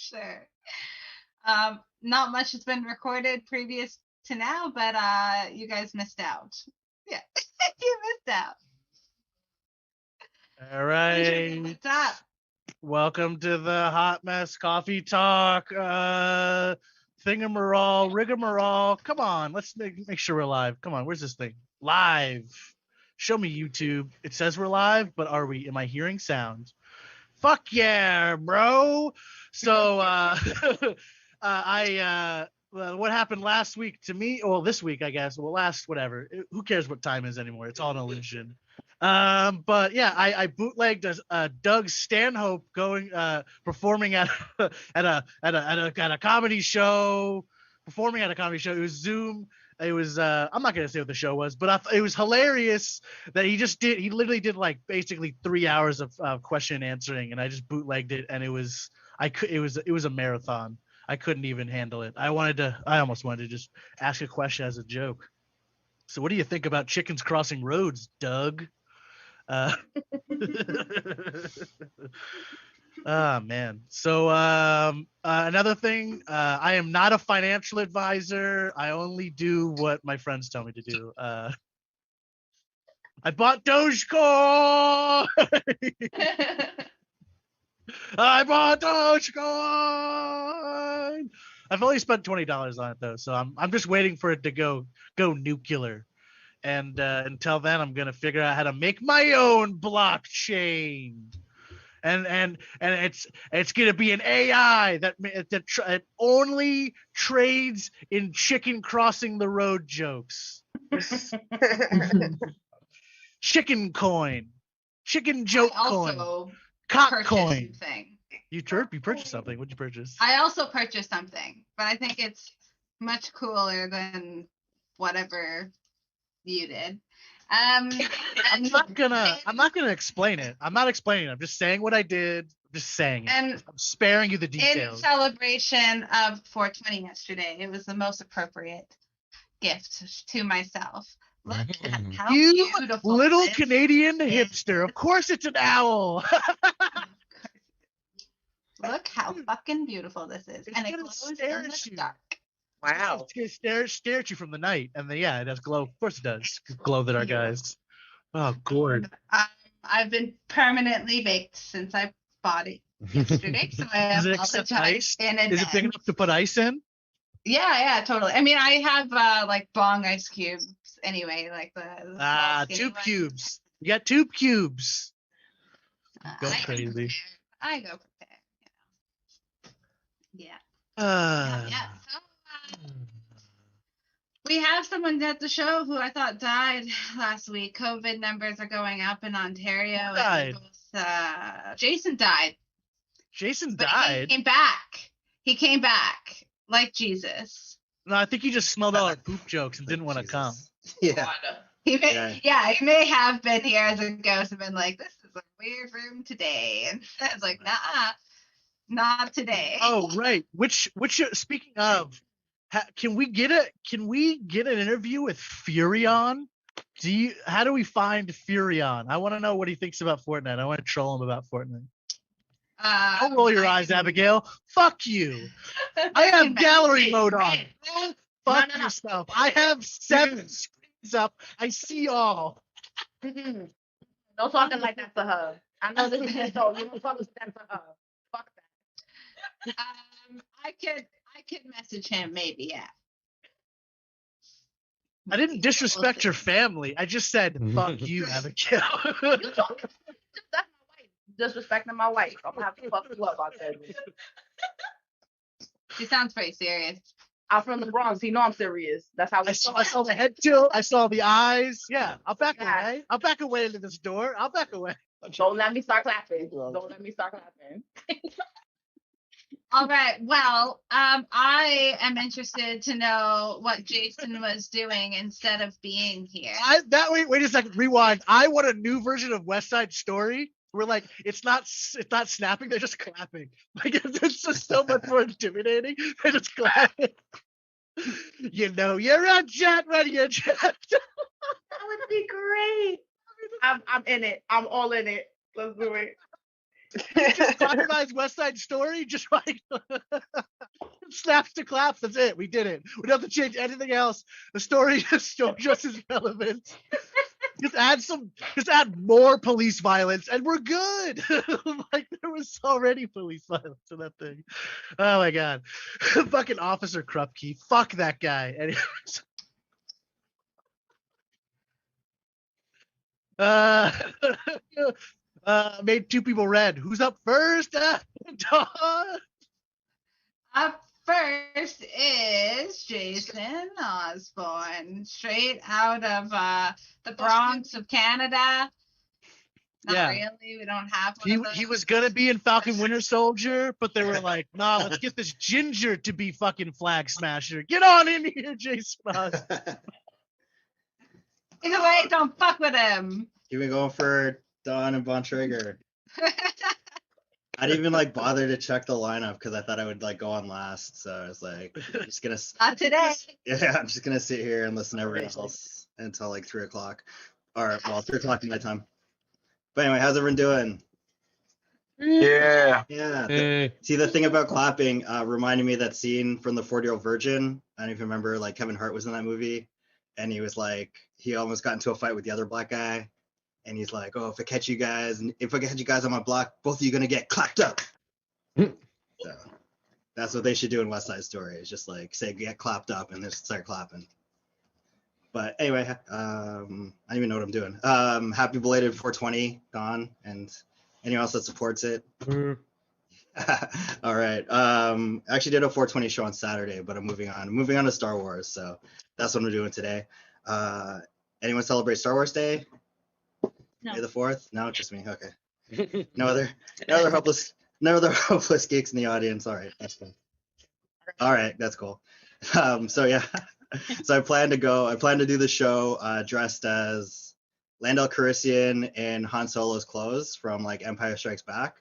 sure. Not much has been recorded previous to now, but you guys missed out. Yeah, you missed out. All right. What's up? Welcome to the Hot Mess Coffee Talk. Thingamarall, rigmarole. Come on, let's make sure we're live. Come on, where's this thing? Live. Show me YouTube. It says we're live, but are we? Am I hearing sound? Fuck yeah, bro. So what happened last week to me? Well, this week, I guess. Well, whatever. Who cares what time is anymore? It's all an illusion. But yeah, I bootlegged Doug Stanhope performing at a comedy show. Performing at a comedy show. It was Zoom. It was I'm not gonna say what the show was, but it was hilarious that he literally did like basically 3 hours of question answering, and I just bootlegged it, and it was a marathon. I couldn't even handle it. I almost wanted to just ask a question as a joke. So what do you think about chickens crossing roads, Doug? Oh man. So another thing, I am not a financial advisor. I only do what my friends tell me to do. I bought Dogecoin. I bought Dogecoin. I've only spent $20 on it though, so I'm just waiting for it to go nuclear. And until then, I'm gonna figure out how to make my own blockchain, and it's gonna be an AI that only trades in chicken crossing the road jokes. Chicken coin, chicken joke coin, cock coin. You purchased something. What'd you purchase? I also purchased something, but I think it's much cooler than whatever you did. I'm not gonna explain it. I'm not explaining it. I'm just saying what I did. I'm just saying it. And I'm sparing you the details. In celebration of 420 yesterday, it was the most appropriate gift to myself. Look at how beautiful little Canadian hipster. Of course it's an owl. Look how fucking beautiful this is. And it glows in the dark. Wow. It's gonna stare at you from the night. And yeah, it does glow. Of course it does. Glow the dark eyes. Oh, gourd. I've been permanently baked since I bought it yesterday. So I have all the time ice? Is it big enough to put ice in? Yeah, totally. I mean, I have like bong ice cubes anyway, like the tube cubes. You got tube cubes. Go crazy. I go prepared. Yeah. Yeah. So, we have someone at the show who I thought died last week. COVID numbers are going up in Ontario. Who died? Jason died. Jason died? He came back like Jesus. No, I think he just smelled all our poop jokes and didn't want to come. Yeah. He may have been here as a ghost and been like, this is a weird room today. And I was like, nah, not today. Oh, right. Which speaking of, can we get an interview with Furion? How do we find Furion? I want to know what he thinks about Fortnite. I want to troll him about Fortnite. Don't roll your eyes, Abigail. Fuck you. I have gallery mode on. Fuck yourself. I have 7 screens up. I see all. Don't talking like that to her. I know this is so. You don't talk like that to her. Fuck that. I could message him maybe. Yeah. I didn't disrespect your family. I just said fuck you, Abigail. That's my wife. Disrespecting my wife. I'm gonna have to fuck you up. I said. She sounds pretty serious. I'm from the Bronx. You know I'm serious. That's how I saw the head tilt. I saw the eyes. Yeah, I'll back away. I'll back away into this door. I'll back away. Don't let me start clapping. Don't let me start clapping. All right. Well, I am interested to know what Jason was doing instead of being here. Wait a second. Rewind. I want a new version of West Side Story. Where like it's not snapping, they're just clapping. Like it's just so much more intimidating. They're just clapping. You know, you're a jet when you're jet. That would be great. I'm in it. I'm all in it. Let's do it. Just Crocodile's West Side Story, just like snaps to claps. That's it. We did it. We don't have to change anything else. The story just is relevant. Just add more police violence, and we're good. Like there was already police violence in that thing. Oh my god, fucking Officer Krupke. Fuck that guy. Anyways. Made two people red. Who's up first? Dawn. Up first is Jason Osborne, straight out of the Bronx of Canada. Not Yeah. really. We don't have one of those. He was gonna be in Falcon Winter Soldier, but they were like, nah, let's get this ginger to be fucking Flag Smasher. Get on in here, Jason Osborne. Either way, don't fuck with him. You been going for Dawn and Von Traeger. I didn't even like bother to check the lineup because I thought I would like go on last. So I was like, I'm just gonna. Not today. Yeah, I'm just gonna sit here and listen to everyone else until like 3:00, or well, 3:00 my time. But anyway, how's everyone doing? Yeah. Yeah. Hey. See, the thing about clapping reminded me of that scene from the 40-Year-Old Virgin. I don't even remember, like Kevin Hart was in that movie, and he was like, he almost got into a fight with the other black guy, and he's like, oh, if I catch you guys on my block, both of you gonna get clapped up. So that's what they should do in West Side Story. Is just like say get clapped up and just start clapping. But anyway, I don't even know what I'm doing. Happy belated 420, Dawn, and anyone else that supports it. All right. I actually did a 420 show on Saturday, but I'm moving on. I'm moving on to Star Wars, so that's what I'm doing today. Anyone celebrate Star Wars Day? No. May the 4th? No, just me. Okay. No other hopeless geeks in the audience. All right, that's cool. All right, that's cool. So yeah, so I plan to do the show dressed as Lando Calrissian in Han Solo's clothes from like Empire Strikes Back,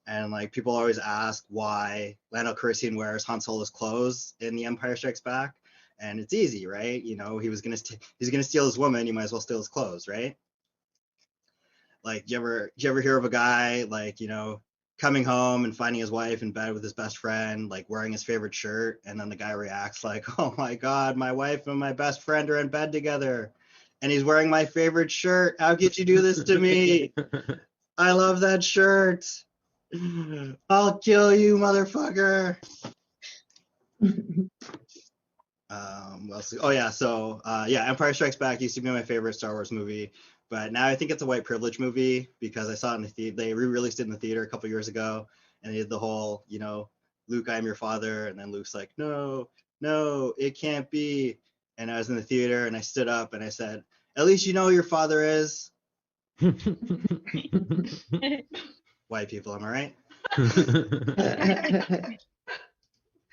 and like people always ask why Lando Calrissian wears Han Solo's clothes in The Empire Strikes Back, and it's easy, right? You know, he's gonna steal his woman, you might as well steal his clothes, right? Like, do you ever hear of a guy like, you know, coming home and finding his wife in bed with his best friend, like wearing his favorite shirt, and then the guy reacts like, oh my god, my wife and my best friend are in bed together and he's wearing my favorite shirt. How could you do this to me? I love that shirt. I'll kill you, motherfucker. Empire Strikes Back used to be my favorite Star Wars movie, but now I think it's a white privilege movie because I saw it in the theater. They re-released it in the theater a couple years ago, and they did the whole, you know, Luke, I'm your father, and then Luke's like, no, it can't be. And I was in the theater and I stood up and I said, at least you know who your father is. White people, am I right? And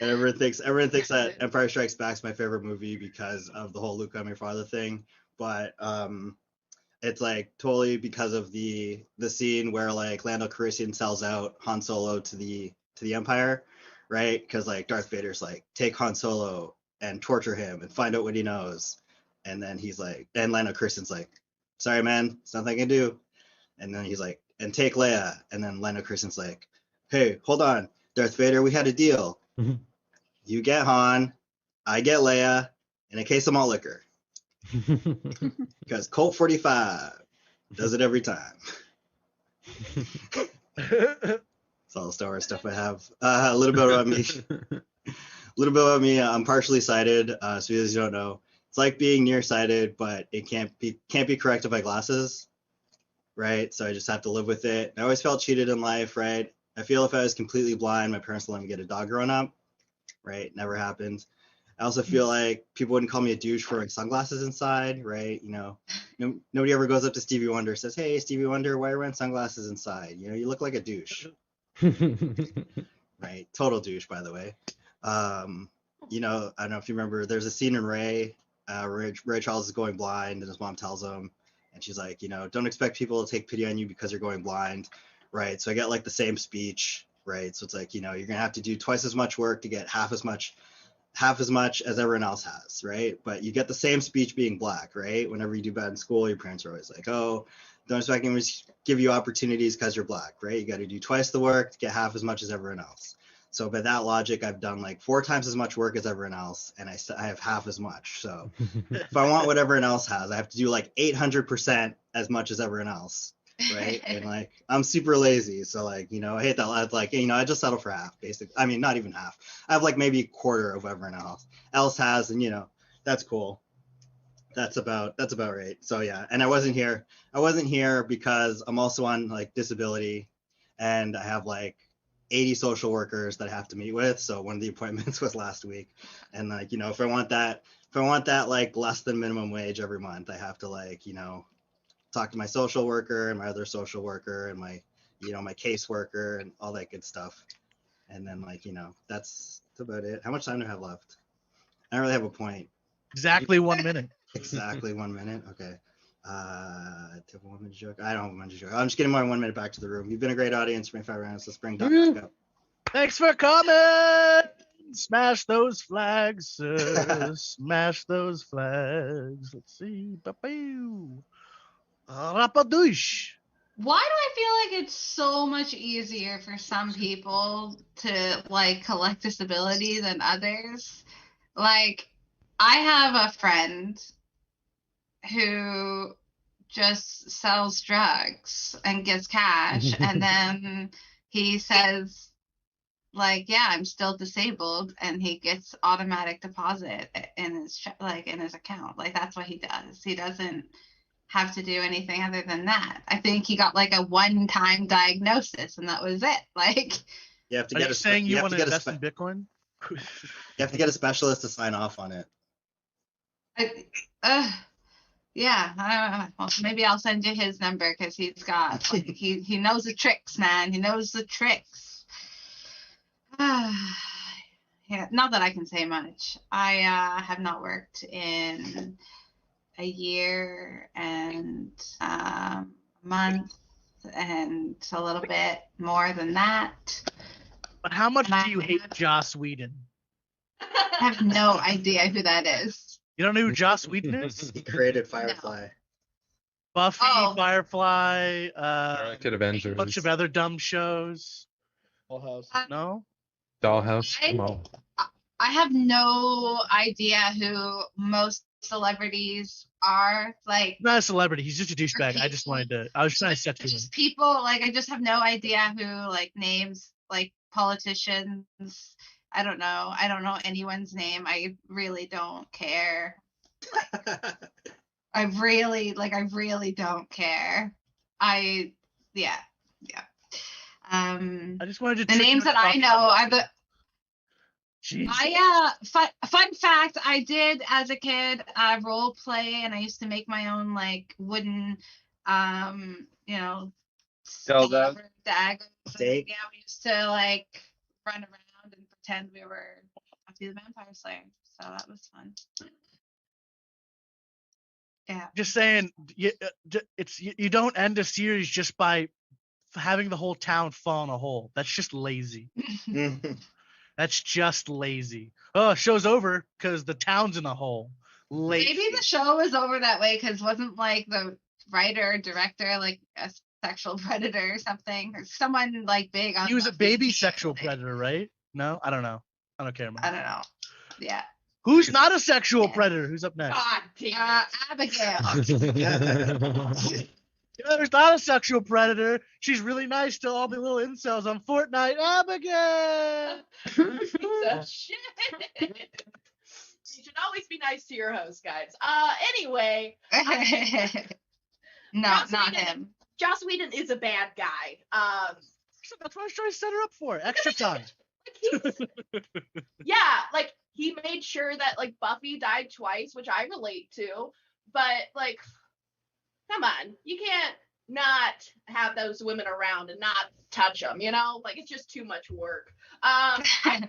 everyone thinks that Empire Strikes Back is my favorite movie because of the whole Luke, I'm your father thing. But it's like totally because of the scene where like Lando Calrissian sells out Han Solo to the Empire, right? Because like Darth Vader's like, take Han Solo and torture him and find out what he knows. And then he's like, and Lando Calrissian's like, sorry man, it's nothing I can do. And then he's like, and take Leia. And then Lando Calrissian's like, hey, hold on, Darth Vader, we had a deal. You get Han, I get Leia, in a case of malt liquor. Because Colt 45 does it every time. That's all the Star Wars stuff I have. A little bit about me. I'm partially sighted, so as you don't know, it's like being nearsighted, but it can't be corrected by glasses, right? So I just have to live with it. I always felt cheated in life, right? I feel if I was completely blind, my parents would let me get a dog growing up, right? Never happened. I also feel like people wouldn't call me a douche for wearing sunglasses inside, right? You know, nobody ever goes up to Stevie Wonder and says, hey, Stevie Wonder, why are you wearing sunglasses inside? You know, you look like a douche. Right? Total douche, by the way. You know, I don't know if you remember, there's a scene in Ray, Ray Charles is going blind and his mom tells him, and she's like, you know, don't expect people to take pity on you because you're going blind, right? So I get like the same speech, right? So it's like, you know, you're gonna have to do twice as much work to get half as much as everyone else has, right? But you get the same speech being black, right? Whenever you do bad in school, your parents are always like, oh, Don't expect him to give you opportunities because you're black, right? You got to do twice the work to get half as much as everyone else. So by that logic, I've done like 4 times as much work as everyone else, and I have half as much. So if I want what everyone else has, I have to do like 800% as much as everyone else, right? And like I'm super lazy, so like I hate that. I'd like I just settle for half, basically. I mean, not even half. I have like maybe a quarter of what everyone else has, and that's cool. That's about right. So yeah, and I wasn't here because I'm also on like disability, and I have like 80 social workers that I have to meet with. So one of the appointments was last week, and like if I want that like less than minimum wage every month, I have to like talk to my social worker and my other social worker and my my caseworker and all that good stuff. And then like that's about it. How much time do I have left? I don't really have a point. Exactly 1 minute. Exactly 1 minute. Okay. Do you have a 1 minute joke? I don't have a 1 minute joke. I'm just getting my 1 minute back to the room. You've been a great audience for 5 rounds. Let's bring Doc back up. Thanks for coming. Smash those flags, sir. Smash those flags. Let's see. Ba-boo. Rapadoosh. Why do I feel like it's so much easier for some people to like collect disability than others? Like, I have a friend who just sells drugs and gets cash, and then he says, like, yeah, I'm still disabled, and he gets automatic deposit in his account. Like, that's what he does. He doesn't have to do anything other than that. I think he got like a one-time diagnosis, and that was it. Like, you have to Are get you a saying you want to invest a in Bitcoin? you have to get a specialist to sign off on it. Yeah, I don't know. Well, maybe I'll send you his number because he's got like, he knows the tricks, man. He knows the tricks. Yeah, not that I can say much. I have not worked in a year and a month and a little bit more than that. But how much And do you hate Joss Whedon? I have no idea who that is. You don't know who Joss Whedon is? He created Firefly. Buffy, Oh. Firefly, Kid a Avengers. bunch of other dumb shows. Full House. No? Dollhouse. Come on. I have no idea who most celebrities are. Like, Not a celebrity. He's just a douchebag. I was trying to set you in. just people. Like, I just have no idea who like names like politicians. I don't know. I don't know anyone's name. I really don't care. I really don't care. Yeah. I just wanted to. The names that I know are the. Jesus. Fun fact, I did as a kid role play, and I used to make my own like wooden Dildos. daggers. Steak. Yeah, we used to like run around and pretend we were Buffy the Vampire Slayer. So that was fun. Yeah. Just saying, you don't end a series just by having the whole town fall in a hole. That's just lazy. That's just lazy. Oh, show's over because the town's in a hole. Lazy. Maybe the show was over that way because wasn't like the writer or director like a sexual predator or something, or someone like big on. He was a Buffy. baby sexual predator, right? No, I don't know. I don't care, man. I don't know. Yeah. Who's not a sexual predator? Who's up next? God damn Abigail. There's not a sexual predator. She's really nice to all the little incels on Fortnite. Abigail. Piece of shit. You should always be nice to your host, guys. Anyway. No, Joss not Whedon- him. Joss Whedon is a bad guy. So that's what I was trying to set her up for. Extra time. Yeah, like he made sure that like Buffy died twice, which I relate to. But like, come on, you can't not have those women around and not touch them. Like it's just too much work. I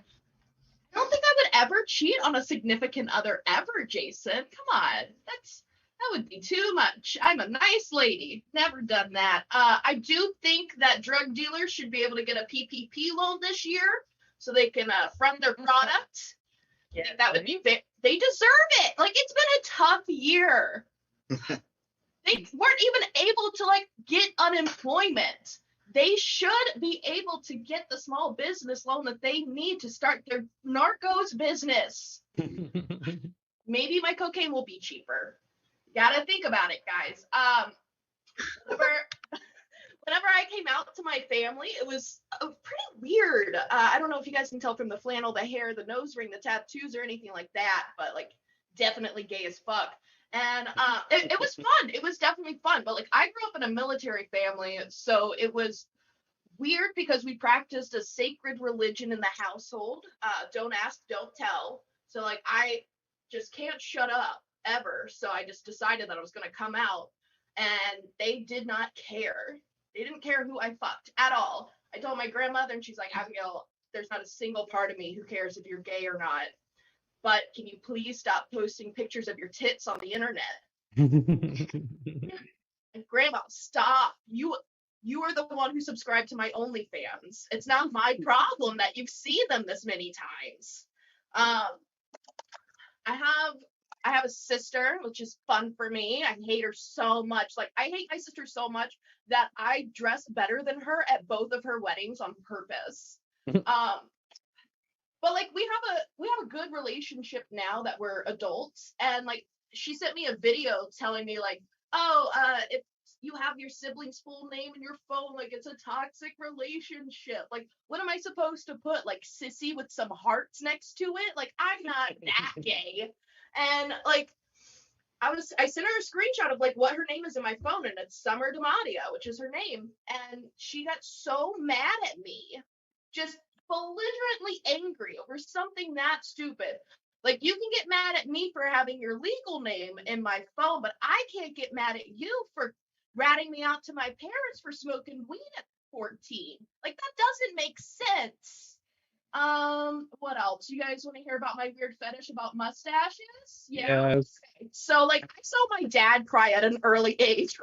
don't think I would ever cheat on a significant other ever, Jason. Come on, that would be too much. I'm a nice lady. Never done that. I do think that drug dealers should be able to get a PPP loan this year so they can fund their product. Yeah, that would be. They deserve it. Like it's been a tough year. They weren't even able to like get unemployment. They should be able to get the small business loan that they need to start their narcos business. Maybe my cocaine will be cheaper. Gotta think about it, guys. Whenever I came out to my family, it was pretty weird. I don't know if you guys can tell from the flannel, the hair, the nose ring, the tattoos, or anything like that, but like definitely gay as fuck. And it was fun. It was definitely fun. But like I grew up in a military family, so it was weird because we practiced a sacred religion in the household. Don't ask, don't tell. So like I just can't shut up ever. So I just decided that I was gonna come out, and they did not care. They didn't care who I fucked at all. I told my grandmother, and she's like, Abigail, there's not a single part of me who cares if you're gay or not. But can you please stop posting pictures of your tits on the internet? And Grandma, stop. You are the one who subscribed to my OnlyFans. It's not my problem that you've seen them this many times. I have a sister, which is fun for me. I hate her so much. Like I hate my sister so much that I dressed better than her at both of her weddings on purpose. But like we have a good relationship now that we're adults, and like she sent me a video telling me like, oh, if you have your sibling's full name in your phone, like it's a toxic relationship. Like what am I supposed to put? Like sissy with some hearts next to it? Like I'm not that gay. And like I sent her a screenshot of like what her name is in my phone, and it's Summer Damadia, which is her name. And she got so mad at me, just belligerently angry over something that stupid. Like you can get mad at me for having your legal name in my phone, but I can't get mad at you for ratting me out to my parents for smoking weed at 14. Like that doesn't make sense. What else? You guys want to hear about my weird fetish about mustaches? Yeah. Yes. Okay. So like I saw my dad cry at an early age.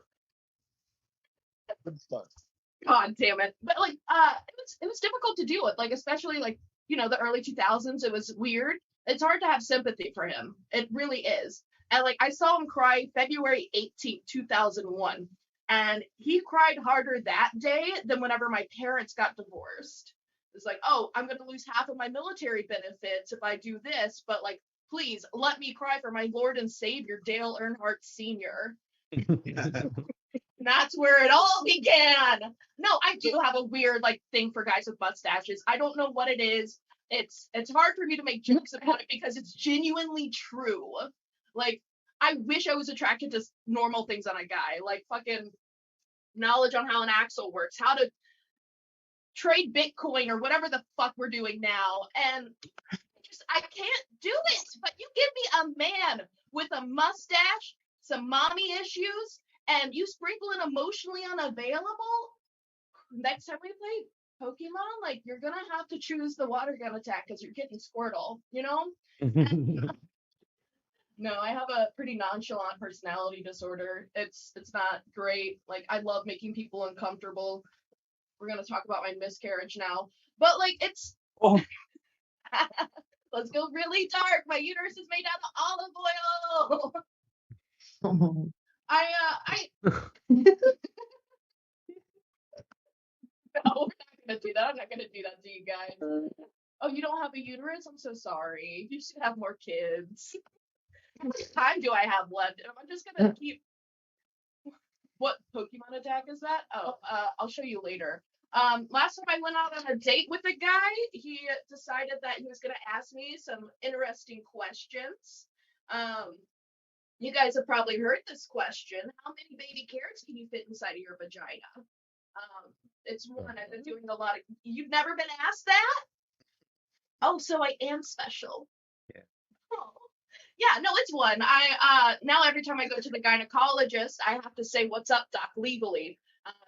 God damn it. But like it was difficult to deal with, like especially like, you know, the early 2000s. It was weird. It's hard to have sympathy for him. It really is. And like I saw him cry February 18th, 2001. And he cried harder that day than whenever my parents got divorced. It's like, oh, I'm going to lose half of my military benefits if I do this, but like, please let me cry for my Lord and Savior, Dale Earnhardt Sr. That's where it all began. No, I do have a weird like thing for guys with mustaches. I don't know what it is. It's hard for me to make jokes about it because it's genuinely true. Like, I wish I was attracted to normal things on a guy, like fucking knowledge on how an axle works, how to trade Bitcoin or whatever the fuck we're doing now. And I can't do it. But you give me a man with a mustache, some mommy issues, and you sprinkle in emotionally unavailable. Next time we play Pokemon, like you're gonna have to choose the water gun attack because you're getting Squirtle, you know? No, I have a pretty nonchalant personality disorder. It's not great. Like I love making people uncomfortable. We're gonna talk about my miscarriage now, but like it's. Oh. Let's go really dark. My uterus is made out of olive oil. No, we're not gonna do that. I'm not gonna do that to you guys. Oh, you don't have a uterus? I'm so sorry. You should have more kids. How much time do I have left? Am I just gonna keep? What Pokemon attack is that? Oh, I'll show you later. Last time I went out on a date with a guy, he decided that he was gonna ask me some interesting questions. You guys have probably heard this question. How many baby carrots can you fit inside of your vagina? It's one I've been doing a lot of. You've never been asked that? Oh, so I am special. Yeah. Oh. Yeah, no, it's one. I now every time I go to the gynecologist, I have to say, "What's up, doc?" legally.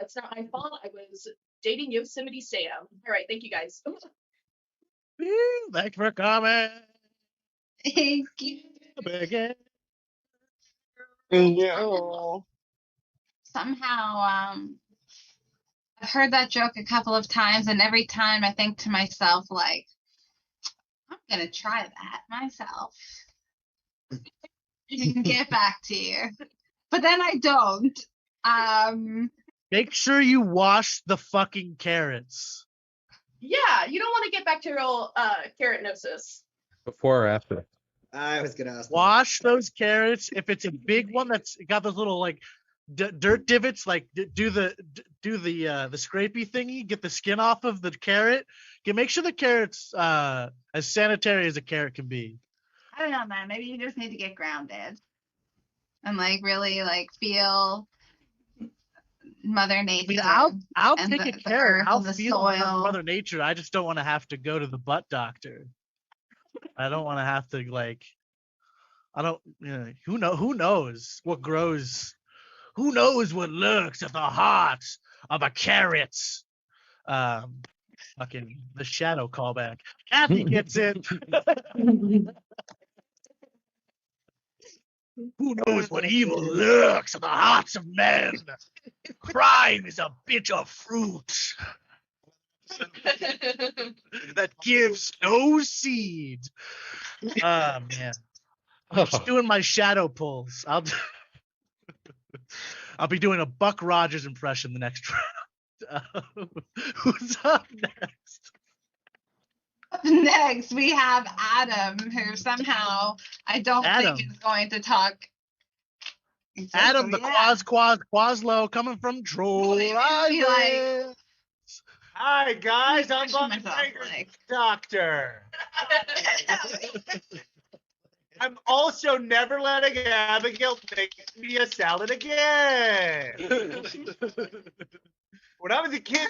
It's not my fault. I was dating Yosemite Sam. All right, thank you guys. Thanks for coming. Thank you. Somehow, I've heard that joke a couple of times, and every time I think to myself, like, I'm gonna try that myself. Get back to you. but then I don't. Make sure you wash the fucking carrots. Yeah, you don't want to get bacterial keratinosis. Before or after? I was gonna ask. that. Wash those carrots. If it's a big one that's got those little like dirt divots, like do the scrapey thingy, get the skin off of the carrot. Make sure the carrot's as sanitary as a carrot can be. I don't know, man. Maybe you just need to get grounded and like really like feel Mother Nature. I mean, I'll and take the a carrot. earth I'll and the feel soil. Mother Nature. I just don't want to have to go to the butt doctor. I don't want to have to like. I don't. Who knows what grows? Who knows what lurks at the heart of a carrot? Fucking the shadow callback. Kathy gets it. Who knows what evil lurks in the hearts of men? Crime is a bitter fruit that gives no seed. Oh, man. I'm just doing my shadow pulls. I'll be doing a Buck Rogers impression the next round. Who's up next? Up next, we have Adam, who somehow I don't Adam. think is going to talk. Adam, the Quaslow coming from Troll Be like- Island. Hi guys, I'm Question Bob myself, Tiger's like- doctor. I'm also never letting Abigail make me a salad again. When I was a kid,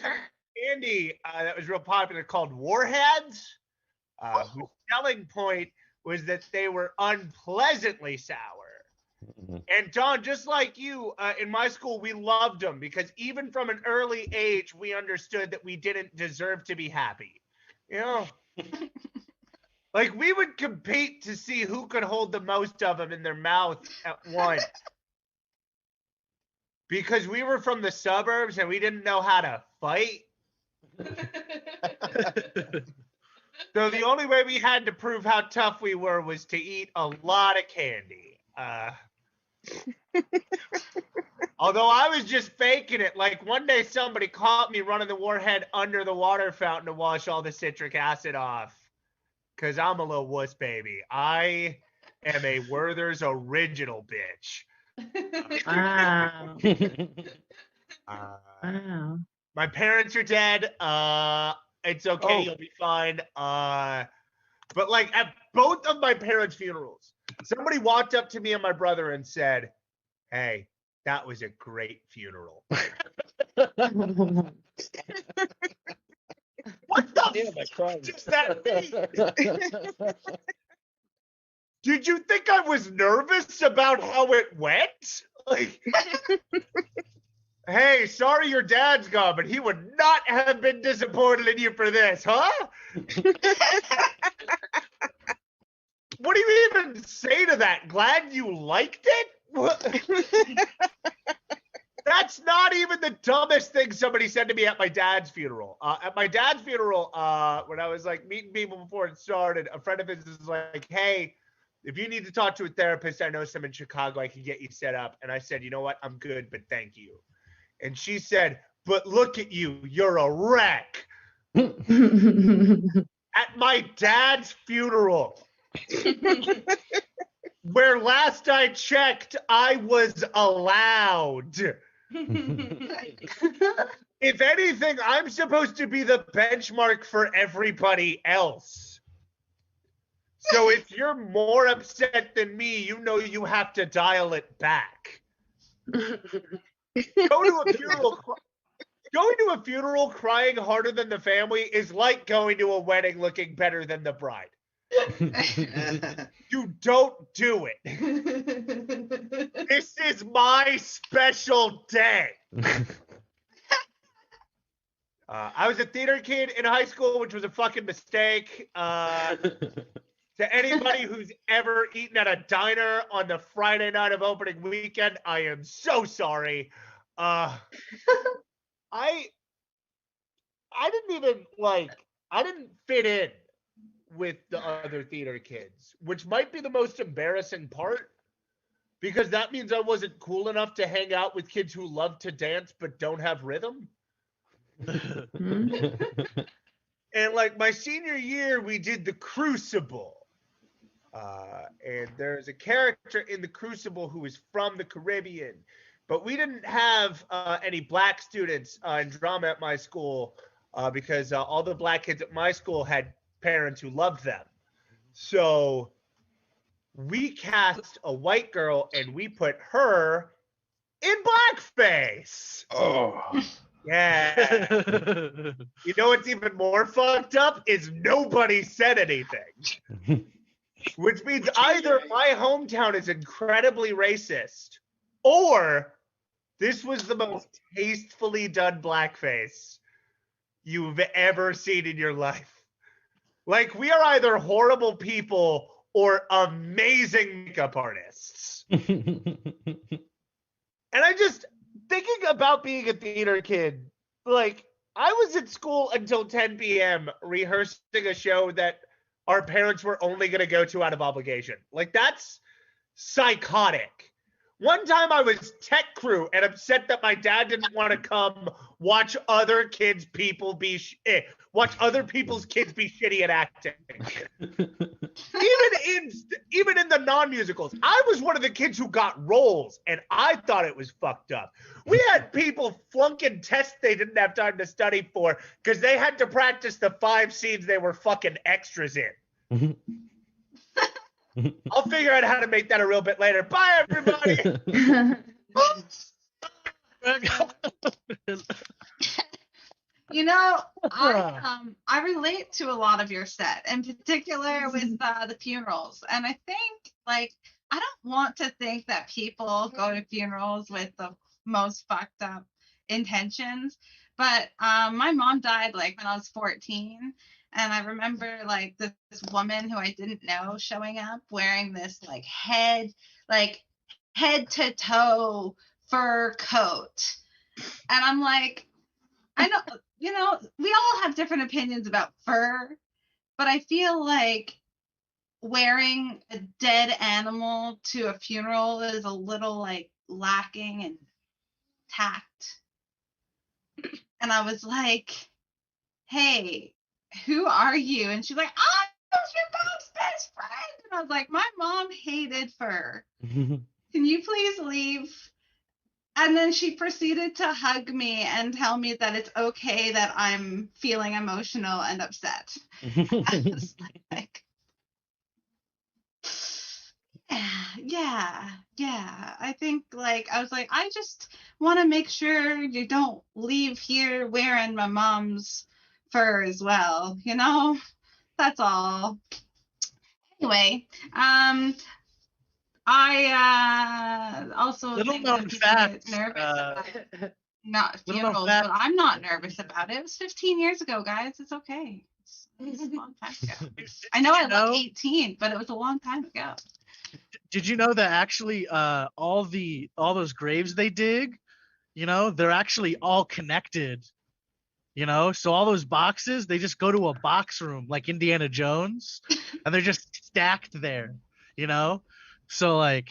candy that was real popular called Warheads, whose selling point was that they were unpleasantly sour. And John, just like you, in my school, we loved them because even from an early age, we understood that we didn't deserve to be happy. You know? Like, we would compete to see who could hold the most of them in their mouth at once. Because we were from the suburbs and we didn't know how to fight. So the only way we had to prove how tough we were was to eat a lot of candy. Although I was just faking it. Like one day somebody caught me running the Warhead under the water fountain to wash all the citric acid off. Because I'm a little wuss baby. I am a Werther's original bitch. Wow. Wow. My parents are dead. It's okay. You'll be fine. But like at both of my parents' funerals, somebody walked up to me and my brother and said, "Hey, that was a great funeral." What the fuck does that mean? Did you think I was nervous about how it went? Like, hey, sorry your dad's gone, but he would not have been disappointed in you for this, huh? What do you even say to that? Glad you liked it? What? That's not even the dumbest thing somebody said to me at my dad's funeral. At my dad's funeral, when I was like meeting people before it started, a friend of his was like, "Hey, if you need to talk to a therapist, I know some in Chicago. I can get you set up." And I said, "You know what? I'm good, but thank you." And she said, "But look at you. You're a wreck." At my dad's funeral, where last I checked, I was allowed. If anything, I'm supposed to be the benchmark for everybody else. So if you're more upset than me, you know you have to dial it back. Going to a funeral crying harder than the family is like going to a wedding looking better than the bride. You don't do it. This is my special day. I was a theater kid in high school, which was a fucking mistake. To anybody who's ever eaten at a diner on the Friday night of opening weekend, I am so sorry. I didn't fit in with the other theater kids, which might be the most embarrassing part because that means I wasn't cool enough to hang out with kids who love to dance but don't have rhythm. And like my senior year, we did the Crucible. And there's a character in the Crucible who is from the Caribbean, but we didn't have any black students in drama at my school because all the black kids at my school had parents who loved them. So we cast a white girl and we put her in blackface. Oh. Yeah. You know what's even more fucked up is nobody said anything. Which means either my hometown is incredibly racist, or this was the most tastefully done blackface you've ever seen in your life. Like, we are either horrible people or amazing makeup artists. And I just, thinking about being a theater kid, like, I was at school until 10 p.m. rehearsing a show that our parents were only going to go to out of obligation. Like, that's psychotic. One time I was tech crew and upset that my dad didn't want to come watch other kids watch other people's kids be shitty at acting. Even in the non-musicals, I was one of the kids who got roles, and I thought it was fucked up. We had people flunking tests they didn't have time to study for because they had to practice the 5 scenes they were fucking extras in. I'll figure out how to make that a real bit later. Bye, everybody. You know, I relate to a lot of your set, in particular with the funerals. And I think, like, I don't want to think that people go to funerals with the most fucked up intentions. But my mom died, like, when I was 14. And I remember, like, this woman who I didn't know showing up wearing this, like, head to toe fur coat. And I'm like, I know, you know, we all have different opinions about fur, but I feel like wearing a dead animal to a funeral is a little, like, lacking in tact. And I was like, hey, who are you? And she's like, I'm your mom's best friend. And I was like, my mom hated fur. Can you please leave? And then she proceeded to hug me and tell me that it's okay that I'm feeling emotional and upset. I was like, yeah. I think, like, I was like, I just want to make sure you don't leave here wearing my mom's fur as well, you know? That's all. Anyway, I also Little think known that people fact, get nervous about not little known funerals, fact. but I'm not nervous about it. It was 15 years ago, guys. It's okay. It's a long time ago. I know I look 18, but it was a long time ago. Did you know that actually all those graves they dig, you know, they're actually all connected, you know? So all those boxes, they just go to a box room like Indiana Jones and they're just stacked there, you know? So, like,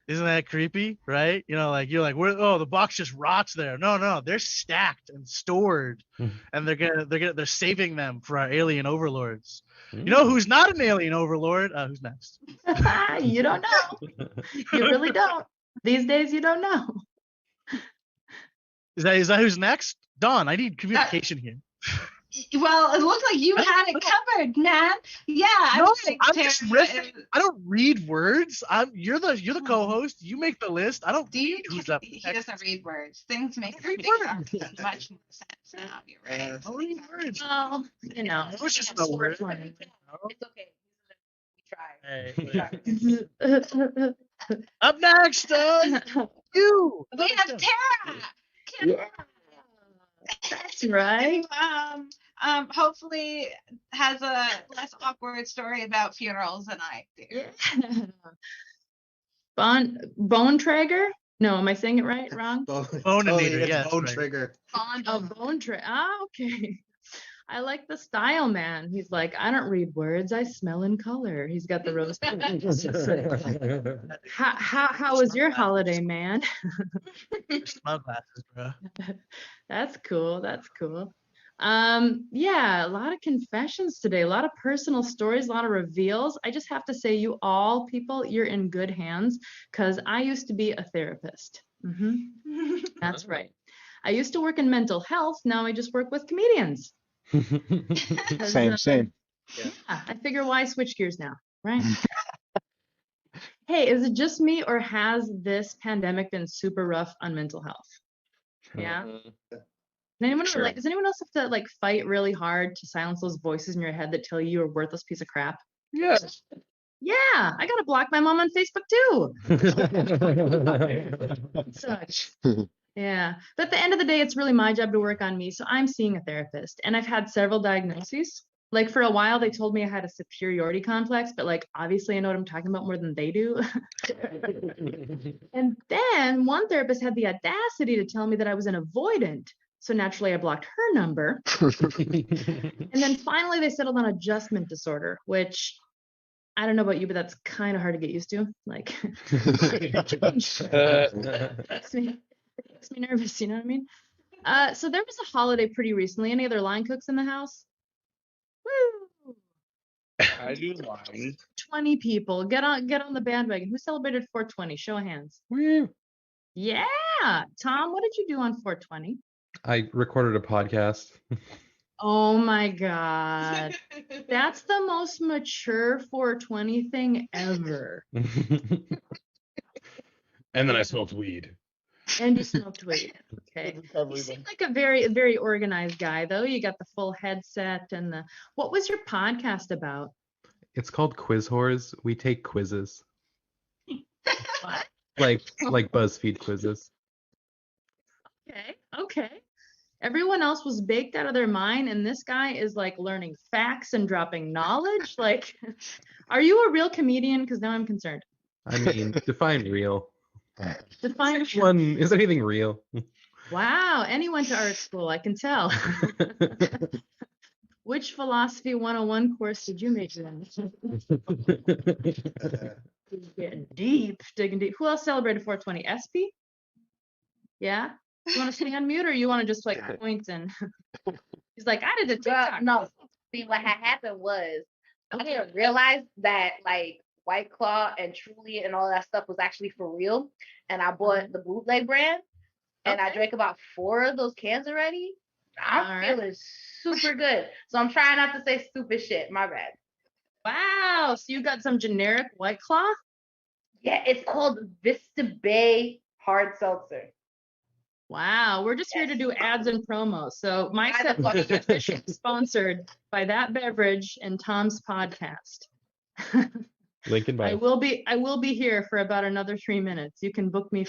isn't that creepy, right? You know, like, you're like, the box just rots there. No, they're stacked and stored, and they're saving them for our alien overlords. You know who's not an alien overlord? Who's next? You don't know. You really don't. These days, you don't know. Is that who's next? Dawn, I need communication here. Well, it looks like you had it covered, man. Yeah, No, I'm just riffing. I don't read words. You're the co-host. You make the list. I don't read who's up He next. doesn't read words. Things make read much more sense now. You're right. I don't read words. Well, you know. It was just a word. It's okay. We tried. Up next, you. We have Tara. Yeah. That's right. Hopefully has a less awkward story about funerals than I do. Yeah. Bone Traeger? No, am I saying it right? Wrong? Boneinator, It's yes, Bone right. Trigger. Bone Traeger. Ah, okay. I like the style, man. He's like, I don't read words, I smell in color. He's got the rose. How was your holiday, man? Smell glasses, bro. That's cool. That's cool. Yeah, a lot of confessions today, a lot of personal stories, a lot of reveals. I just have to say, you all people, you're in good hands, because I used to be a therapist. That's right. I used to work in mental health. Now I just work with comedians. Same. Yeah, I figure why switch gears now, right? Hey, is it just me, or has this pandemic been super rough on mental health? Yeah. Anyone Sure. does anyone else have to like fight really hard to silence those voices in your head that tell you you're a worthless piece of crap? Yes. Yeah, I gotta block my mom on Facebook too. Such. Yeah, but at the end of the day, it's really my job to work on me. So I'm seeing a therapist, and I've had several diagnoses. Like for a while, they told me I had a superiority complex, but like obviously I know what I'm talking about more than they do. And then one therapist had the audacity to tell me that I was an avoidant. So naturally, I blocked her number. And then finally, they settled on adjustment disorder, which I don't know about you, but that's kind of hard to get used to. Like, it makes me nervous. You know what I mean? So there was a holiday pretty recently. Any other line cooks in the house? Woo! I do line. 20 people. Get on the bandwagon. Who celebrated 420? Show of hands. Woo. Yeah. Tom, what did you do on 420? I recorded a podcast. Oh my God. That's the most mature 420 thing ever. And then I smoked weed. And you smoked weed. Okay. You seem like a very organized guy, though. You got the full headset and the. What was your podcast about? It's called Quiz Whores. We take quizzes. What? Like BuzzFeed quizzes. Okay. Everyone else was baked out of their mind, and this guy is like learning facts and dropping knowledge. Like, are you a real comedian? Because now I'm concerned. I mean, define real. Define One is anything real? Wow, and he went to art school, I can tell. Which philosophy 101 course did you major in? Getting deep, digging deep. Who else celebrated 420? SP? Yeah? You want to stay on mute, or you want to just like point and he's like, I did a TikTok. No. See, what had happened was I didn't realize that like White Claw and Truly and all that stuff was actually for real. And I bought the bootleg brand, and I drank about 4 of those cans already. I'm feeling super good. So I'm trying not to say stupid shit. My bad. Wow. So you got some generic White Claw? Yeah, it's called Vista Bay Hard Seltzer. Wow, we're just here to do ads and promos. So my set is sponsored by that beverage and Tom's podcast. Lincoln I will be here for about another 3 minutes. You can book me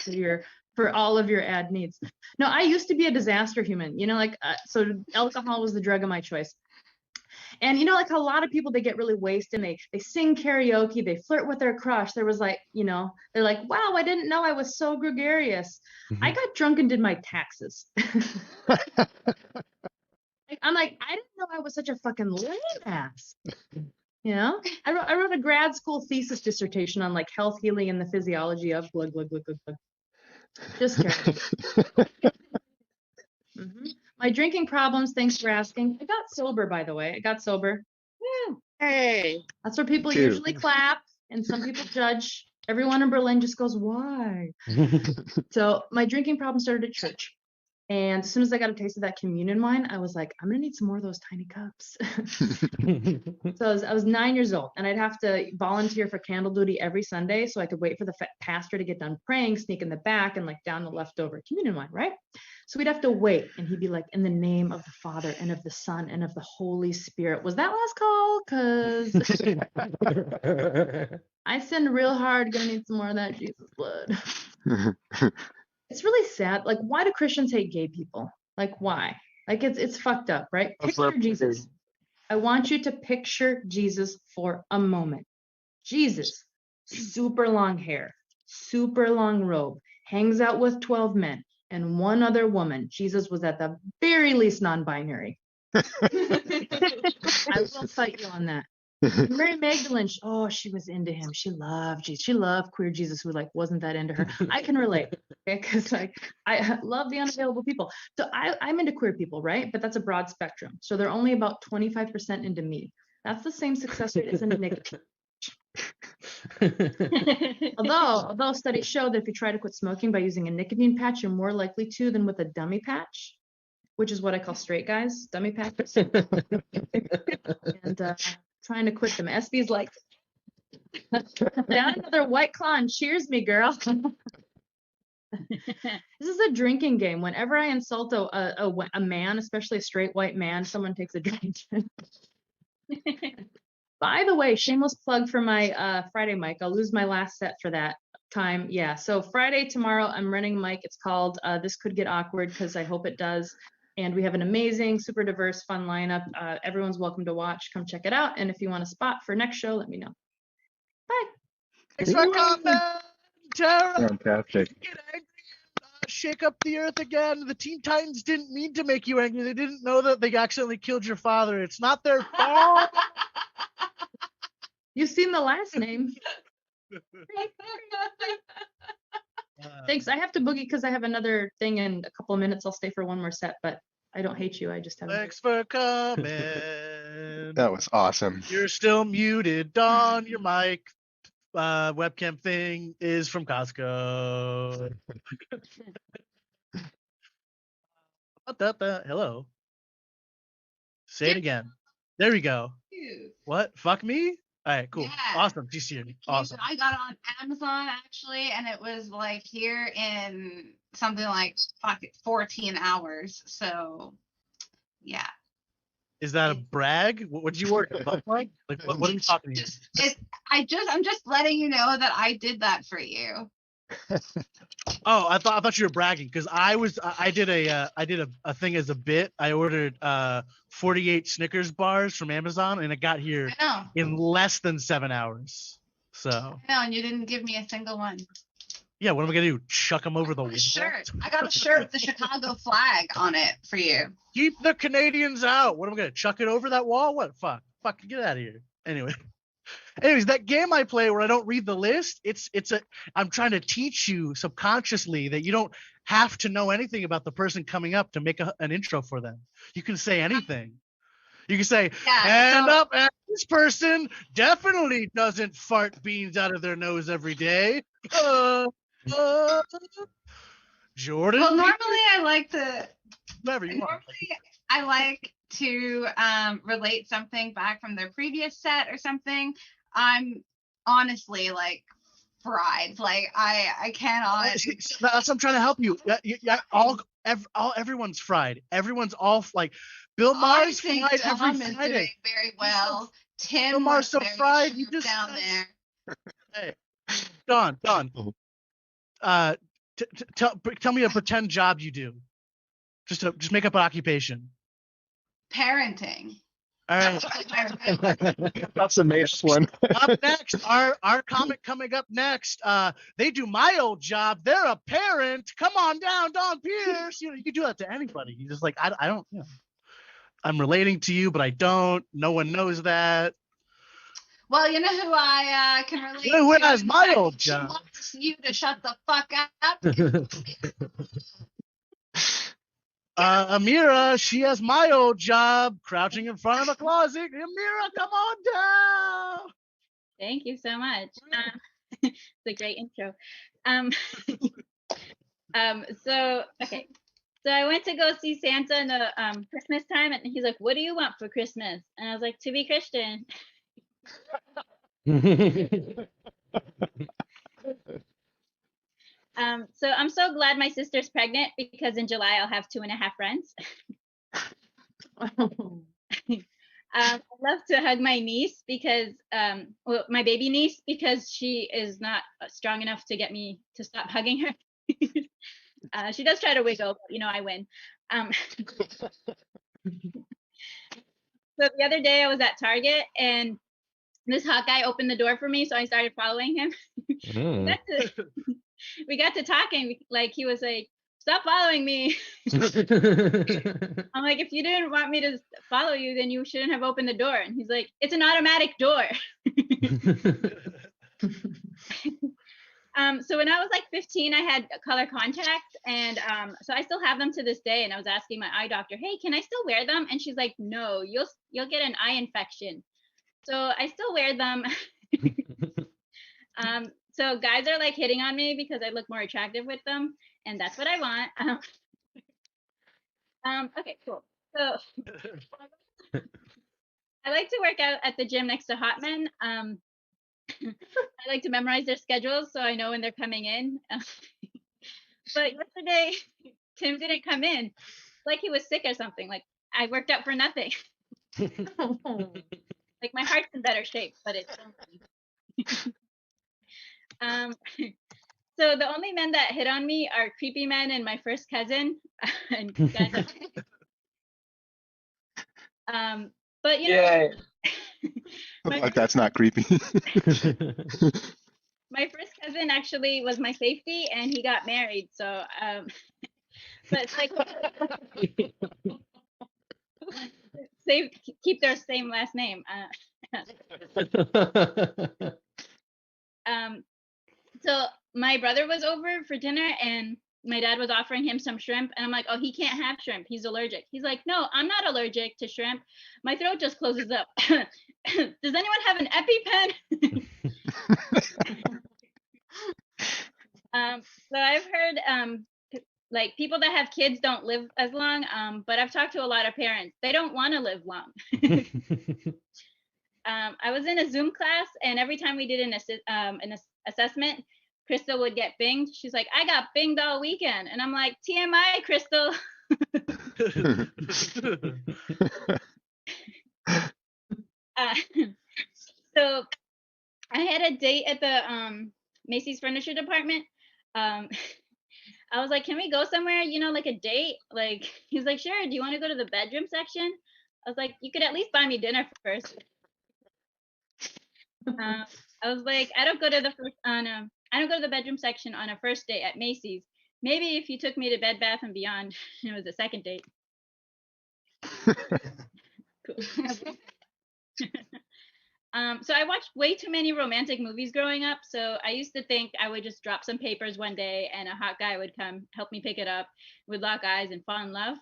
for all of your ad needs. No, I used to be a disaster human. You know, like so alcohol was the drug of my choice. And you know, like a lot of people, they get really wasted and they sing karaoke, they flirt with their crush. There was like, you know, they're like, wow, I didn't know I was so gregarious. I got drunk and did my taxes. I'm like, I didn't know I was such a fucking lame ass. You know, I wrote a grad school thesis dissertation on like health, healing, and the physiology of glug, glug, glug, glug, glug. Just kidding. My drinking problems, thanks for asking. I got sober, by the way. I got sober. Yeah. Hey. That's where people usually clap, and some people judge. Everyone in Berlin just goes, why? So my drinking problem started at church. And as soon as I got a taste of that communion wine, I was like, I'm going to need some more of those tiny cups. So I was 9 years old, and I'd have to volunteer for candle duty every Sunday so I could wait for the pastor to get done praying, sneak in the back, and like down the leftover communion wine, right? So we'd have to wait, and he'd be like, in the name of the Father and of the Son and of the Holy Spirit. Was that last call? Because I sinned real hard. Gonna need some more of that Jesus blood. It's really sad. Like, why do Christians hate gay people? Like, why? Like, it's fucked up, right? Picture Jesus. I want you to picture Jesus for a moment. Jesus, super long hair, super long robe, hangs out with 12 men and one other woman. Jesus was at the very least non-binary. I will fight you on that. Mary Magdalene, she was into him. She loved Jesus. She loved queer Jesus, who like wasn't that into her. I can relate, okay? Because like I love the unavailable people. So I'm into queer people, right? But that's a broad spectrum. So they're only about 25% into me. That's the same success rate as a nicotine. Although studies show that if you try to quit smoking by using a nicotine patch, you're more likely to than with a dummy patch, which is what I call straight guys, dummy patches. And trying to quit them. SB's like, down another White Claw and cheers me, girl. This is a drinking game. Whenever I insult a man, especially a straight white man, someone takes a drink. By the way, shameless plug for my Friday mic. I'll lose my last set for that time. Yeah, so Friday tomorrow, I'm running a mic. It's called This Could Get Awkward, because I hope it does. And we have an amazing, super diverse, fun lineup. Everyone's welcome to watch. Come check it out. And if you want a spot for next show, let me know. Bye. Thanks for coming, Tara. Fantastic. Get angry and shake up the earth again. The Teen Titans didn't mean to make you angry. They didn't know that they accidentally killed your father. It's not their fault. You've seen the last name. Thanks. I have to boogie because I have another thing in a couple of minutes. I'll stay for one more set, but I don't hate you. I just have. Thanks for coming. That was awesome. You're still muted, Dawn. Your mic webcam thing is from Costco. Hello. Say it again. There we go. What? Fuck me? All right, cool. Yeah. Awesome. She's here. Awesome. I got it on Amazon actually, and it was like here in something like 14 hours. So, yeah. Is that a brag? What did you order? Like, what are you talking to you? I'm just letting you know that I did that for you. Oh, I thought you were bragging because I did a thing as a bit. I ordered 48 Snickers bars from Amazon, and it got here in less than 7 hours. So I know, and you didn't give me a single one. Yeah, what am I gonna do? Chuck them over the wall? Shirt. I got a shirt with the Chicago flag on it for you. Keep the Canadians out. What am I gonna chuck it over that wall? What? Fuck, get out of here. Anyways, that game I play where I don't read the list, I'm trying to teach you subconsciously that you don't have to know anything about the person coming up to make an intro for them. You can say anything. You can say, up, and this person definitely doesn't fart beans out of their nose every day. Jordan. Well, normally I like to. Whatever you want. Normally I like to relate something back from their previous set or something. I'm honestly like fried. Like I cannot. That's what I'm trying to help you. Everyone's fried. Everyone's all like Bill Maher's fried every Tom is Friday. doing very well. Tim Bill Maher's so very fried. You just down there. Hey, Don. Tell me a pretend job you do. Just make up an occupation. Parenting. All right. That's the next one. Up next, our comic coming up next. They do my old job. They're a parent. Come on down, Don Pierce. You can do that to anybody. You just like I don't. You know, I'm relating to you, but I don't. No one knows that. Well, you know who I can relate Who to? has my old job? She wants you to shut the fuck up. Amira, she has my old job, crouching in front of the closet. Amira, come on down. Thank you so much. It's a great intro. So I went to go see Santa in the Christmas time, and he's like, "What do you want for Christmas?" And I was like, "To be Christian." So I'm so glad my sister's pregnant because in July I'll have 2.5 friends. I love to hug my niece because, my baby niece, because she is not strong enough to get me to stop hugging her. She does try to wiggle, but I win. So the other day I was at Target and this hot guy opened the door for me, so I started following him. We got to talking, like he was like, stop following me. I'm like, if you didn't want me to follow you, then you shouldn't have opened the door. And he's like, it's an automatic door. So when I was like 15, I had color contacts, and so I still have them to this day. And I was asking my eye doctor, hey, can I still wear them? And she's like, no, you'll get an eye infection. So I still wear them. So guys are like hitting on me because I look more attractive with them, and that's what I want. Okay, cool. So I like to work out at the gym next to hot men. I like to memorize their schedules so I know when they're coming in. But yesterday, Tim didn't come in. Like he was sick or something. Like I worked out for nothing. Like my heart's in better shape, but it's so the only men that hit on me are creepy men and my first cousin. And but you know, Like that's not creepy. my first cousin actually was my safety, and he got married. So, but it's like keep their same last name. So my brother was over for dinner, and my dad was offering him some shrimp, and I'm like, oh, he can't have shrimp. He's allergic. He's like, no, I'm not allergic to shrimp. My throat just closes up. Does anyone have an EpiPen? So I've heard like people that have kids don't live as long, but I've talked to a lot of parents. They don't want to live long. I was in a Zoom class, and every time we did an assessment, Crystal would get binged. She's like, I got binged all weekend. And I'm like, TMI, Crystal. So I had a date at the Macy's furniture department. I was like, can we go somewhere, you know, like a date? Like, he's like, sure. Do you want to go to the bedroom section? I was like, you could at least buy me dinner first. I was like, I don't go to the bedroom section on a first date at Macy's. Maybe if you took me to Bed Bath and Beyond, it was a second date. Cool. So I watched way too many romantic movies growing up. So I used to think I would just drop some papers one day and a hot guy would come help me pick it up, would lock eyes and fall in love.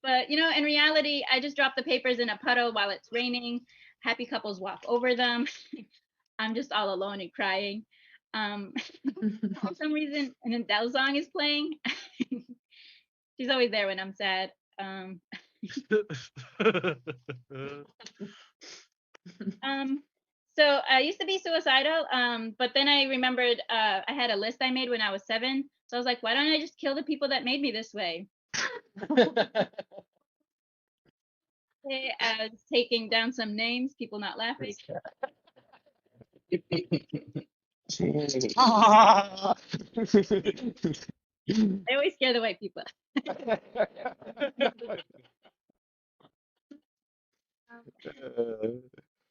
But, you know, in reality, I just dropped the papers in a puddle while it's raining. Happy couples walk over them. I'm just all alone and crying. For some reason, an Adele song is playing. She's always there when I'm sad. So I used to be suicidal, but then I remembered I had a list I made when I was 7. So I was like, why don't I just kill the people that made me this way? I was taking down some names, people not laughing. I always scare the white people.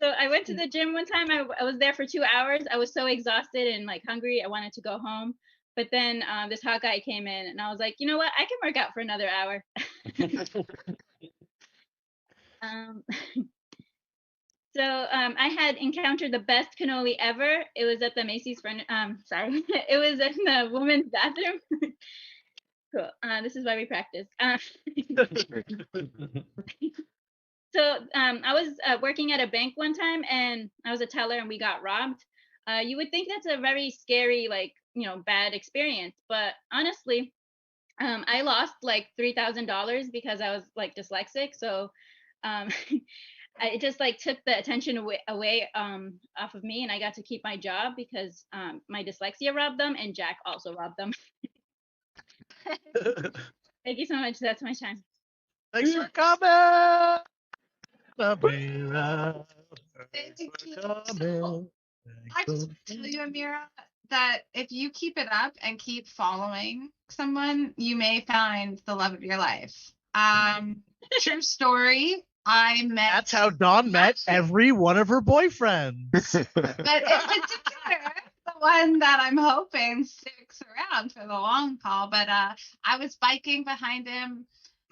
So I went to the gym one time. I was there for 2 hours. I was so exhausted and like hungry. I wanted to go home. But then this hot guy came in, and I was like, you know what? I can work out for another hour. So I had encountered the best cannoli ever. It was at the Macy's it was in the women's bathroom. Cool. This is why we practice. So I was working at a bank one time, and I was a teller, and we got robbed. You would think that's a very scary, like, you know, bad experience, but honestly, I lost like $3,000 because I was like dyslexic. So it just like took the attention away off of me, and I got to keep my job because my dyslexia robbed them, and Jack also robbed them. Thank you so much. That's my time. Thanks for coming. Thank you. I just tell you, Amira, that if you keep it up and keep following someone, you may find the love of your life. True story. I met. That's how Dawn met every one of her boyfriends. But in particular, the one that I'm hoping sticks sticks around for the long haul. But I was biking behind him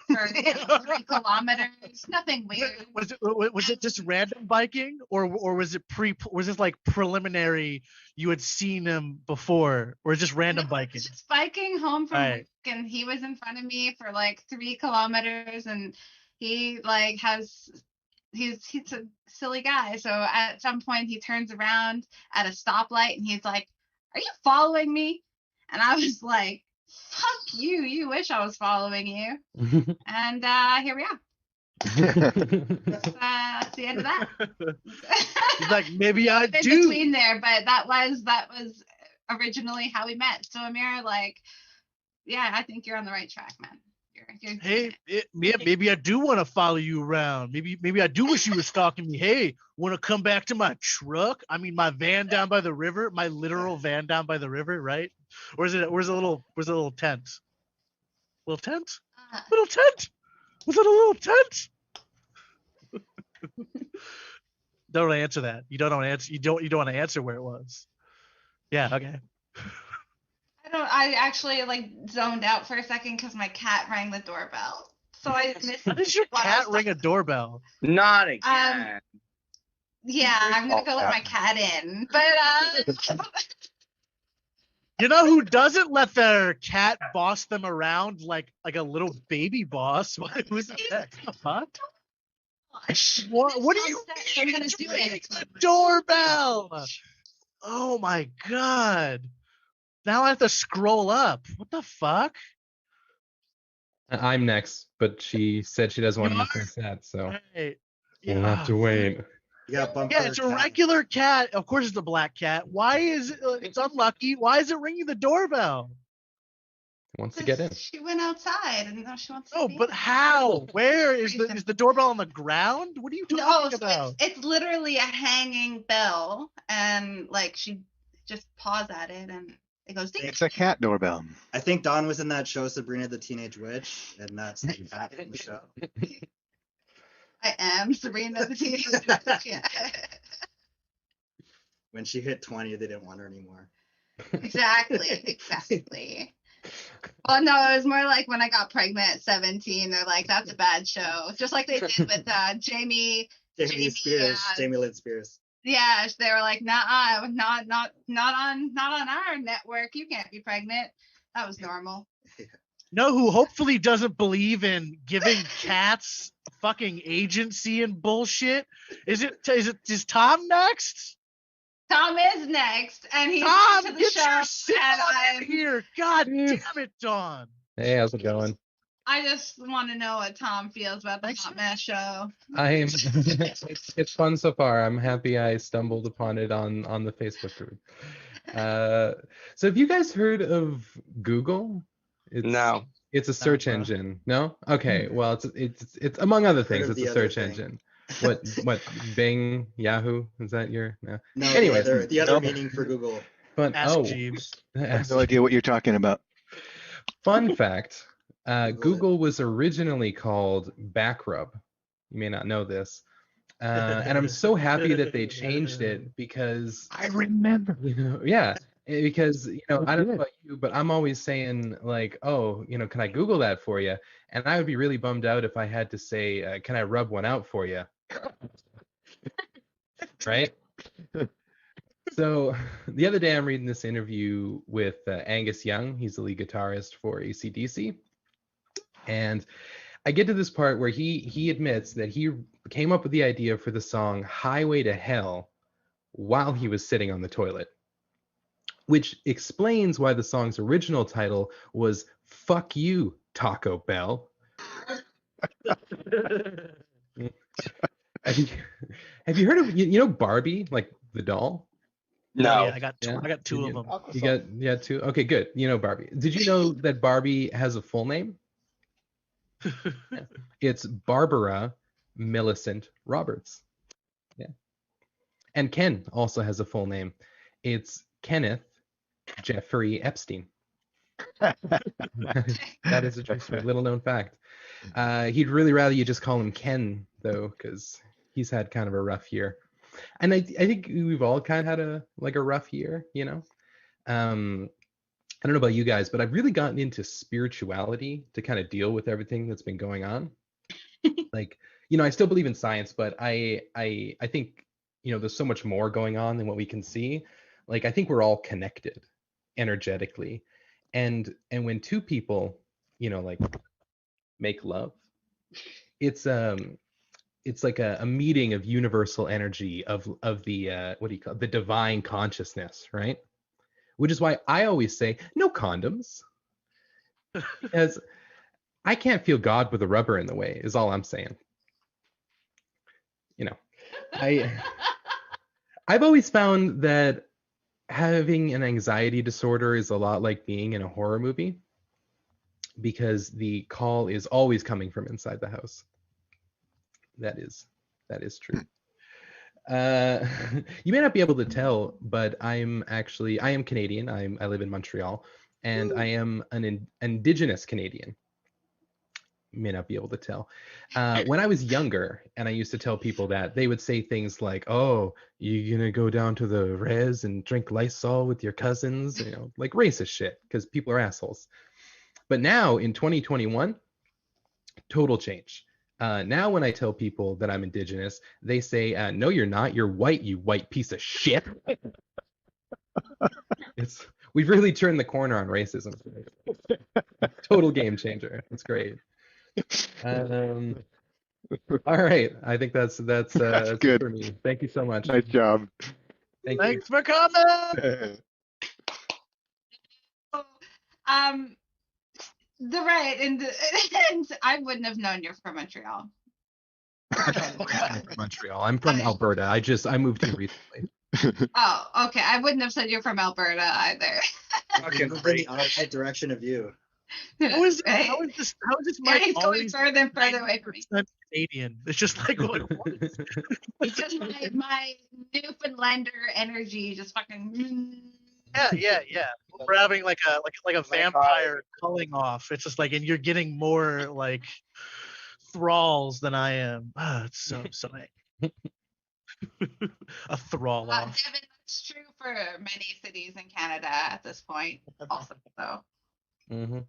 for 3 kilometers. Nothing weird. Was it just random biking, or was it was this like preliminary? You had seen him before, or just random biking? Just biking home from Right. work, and he was in front of me for like 3 kilometers, and he like he's a silly guy. So at some point he turns around at a stoplight and he's like, "Are you following me?" And I was like, "Fuck you! You wish I was following you." And here we are. That's the end of that. He's like, maybe I In do. between there, but that was originally how we met. So Amir, like, yeah, I think you're on the right track, man. You're Hey, maybe I do want to follow you around. Maybe I do wish you were stalking me. Hey, want to come back to my truck? I mean, my van down by the river, my literal van down by the river, right? Or is it? Where's a little tent? Little tent? Little tent? Was it a little tent? Don't answer that. You don't want to answer. You don't want to answer where it was. Yeah. Okay. I actually like zoned out for a second because my cat rang the doorbell. So I missed. How does your cat ring a doorbell? Not again. Yeah, I'm gonna go let my cat in. But You know who doesn't let their cat boss them around like a little baby boss? Who's that? What? What do you I'm gonna do it. the doorbell? Oh my god. Now I have to scroll up. What the fuck? I'm next, but she said she doesn't want to miss that, so Hey, we'll have to wait. You got bumper Yeah, it's a cat. regular cat. Of course, it's a black cat. Why is it? It's unlucky. Why is it ringing the doorbell? Wants to get in. She went outside and now she wants to. Oh, be but in. how? Where is the doorbell on the ground? What are you No, talking about? it's literally a hanging bell, and like she just paws at it, and it goes. Ding. It's a cat doorbell. I think Dawn was in that show Sabrina the Teenage Witch, and that's the cat in the show. I am Sabrina the Teenage Witch. Yeah. When she hit 20, they didn't want her anymore. Exactly. Well, no, it was more like when I got pregnant at 17. They're like, "That's a bad show," just like they did with Jamie Lynn Spears. Yeah, they were like, "Nah, not on our network. You can't be pregnant." That was normal. No, who hopefully doesn't believe in giving cats fucking agency and bullshit? Is Tom next? Tom is next, and he's Tom, to the get show. your shit And on here. God damn it, Dawn. Hey, how's it going? I just want to know what Tom feels about the Hot Mess show. It's fun so far. I'm happy I stumbled upon it on the Facebook group. So have you guys heard of Google? No. It's a search engine. No? Okay. Well, it's among other things. of It's the a other search thing. engine. What Bing, Yahoo? Is that your no? No, Anyways, the other meaning for Google. but Ask Jeeves. I have no idea what you're talking about. Fun fact. Google it. Google was originally called Backrub. You may not know this. And I'm so happy that they changed it because I remember. yeah, because I don't know about you, but I'm always saying like, oh, can I Google that for you? And I would be really bummed out if I had to say, can I rub one out for you? Right? So the other day I'm reading this interview with Angus Young. He's the lead guitarist for AC/DC. And I get to this part where he admits that he came up with the idea for the song Highway to Hell while he was sitting on the toilet, which explains why the song's original title was Fuck You, Taco Bell. Have you heard of Barbie, like the doll? No. Yeah, I got two of them. You got two? Okay, good. Barbie. Did you know that Barbie has a full name? Yeah. It's Barbara Millicent Roberts. Yeah. And Ken also has a full name. It's Kenneth Jeffrey Epstein. That is a true story, little known fact. He'd really rather you just call him Ken, though, because he's had kind of a rough year. And I think we've all kind of had a rough year, I don't know about you guys, but I've really gotten into spirituality to kind of deal with everything that's been going on. Like, I still believe in science, but I think, there's so much more going on than what we can see. Like, I think we're all connected energetically. And when two people, like make love, it's like a meeting of universal energy of the what do you call it? The divine consciousness, right? Which is why I always say no condoms, because I can't feel God with a rubber in the way, is all I'm saying. I've always found that having an anxiety disorder is a lot like being in a horror movie, because the call is always coming from inside the house. That is true. You may not be able to tell, but I am Canadian. I live in Montreal, and I am an Indigenous Canadian. You may not be able to tell. When I was younger, and I used to tell people that, they would say things like, "Oh, you gonna go down to the res and drink Lysol with your cousins?" Like racist shit, because people are assholes. But now in 2021, total change. Now when I tell people that I'm Indigenous, they say, "No, you're not. You're white, you white piece of shit." We've really turned the corner on racism. Total game changer. It's great. All right, I think that's That's good good. for me. Thank you so much. Nice job. Thanks for coming. And I wouldn't have known you're from Montreal. I'm from Montreal. I'm from Alberta. I moved here recently. Oh, okay. I wouldn't have said you're from Alberta either. Fucking the opposite direction of you. How is Right? this Mike He's going always further and further away from me. 90% Canadian? It's just like what? It's just my Newfoundlander energy just fucking. Yeah. We're having like a vampire culling off. It's just like, and you're getting more like thralls than I am. It's so nice. A thrall off. Devin, that's true for many cities in Canada at this point. Also, so. Mm-hmm.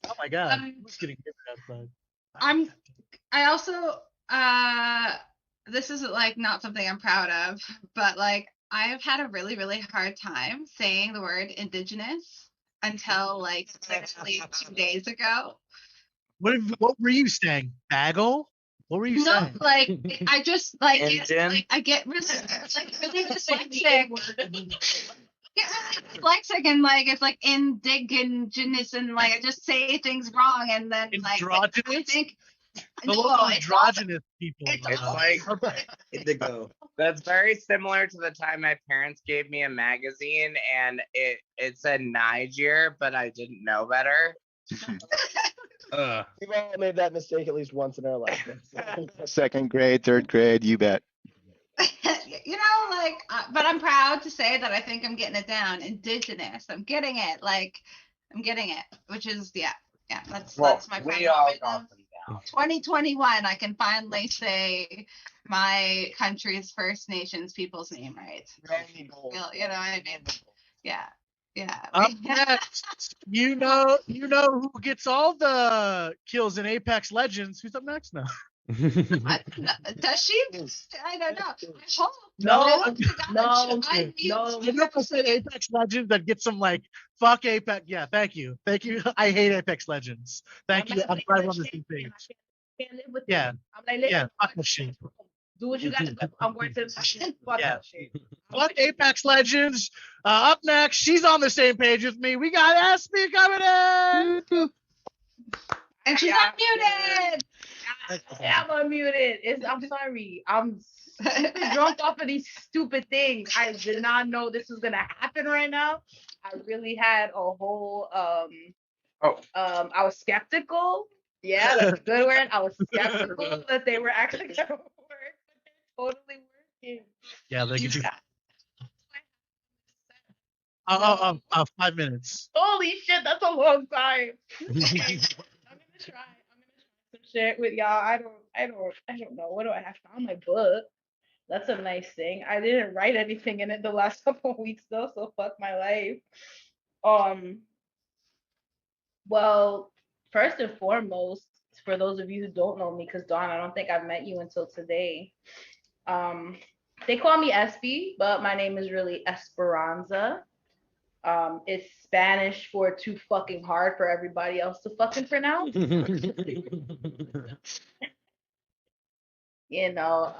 Oh my god, who's getting hit outside? I also this is like not something I'm proud of, but like I've had a really, really hard time saying the word Indigenous until like literally 2 days ago. What were you saying? Bagel? What were you saying? No, like I just like I get really dyslexic. Get really dyslexic and like it's like indigenous and like I just say things wrong and then androgynous? I think androgynous people. It's like indigo. That's very similar to the time my parents gave me a magazine and it said Niger, but I didn't know better. We've all made that mistake at least once in our life. Second grade, third grade, you bet. But I'm proud to say that I think I'm getting it down. Indigenous. I'm getting it. Which is that's my we all got them down. 2021, I can finally say my country's First Nations people's name right. You know what I mean? Yeah. Up next, you know who gets all the kills in Apex Legends. Who's up next now? Does she? I don't know. I hope. No. You know who said Apex Legends that gets some like fuck Apex? Yeah, thank you. I hate Apex Legends. Thank you. I'm glad we're on the same page. Yeah. Fuck that shit. Do what you got to do. I'm going to fuck that shit. Fuck Apex Legends. Up next, she's on the same page with me. We got Espy coming in. And she's unmuted. I'm unmuted. I'm sorry. I'm drunk off of these stupid things. I did not know this was gonna happen right now. I really had a whole I was skeptical. Yeah, that's a good word. I was skeptical that they were actually gonna work, but they're totally working. Yeah, they can do. 5 minutes. Holy shit, that's a long time. I'm gonna try some shit with y'all. I don't know. What do I have? Found my book. That's a nice thing. I didn't write anything in it the last couple of weeks though, so fuck my life. Well, first and foremost, for those of you who don't know me, because Dawn, I don't think I've met you until today. They call me Espy, but my name is really Esperanza. It's Spanish for too fucking hard for everybody else to fucking pronounce. You know,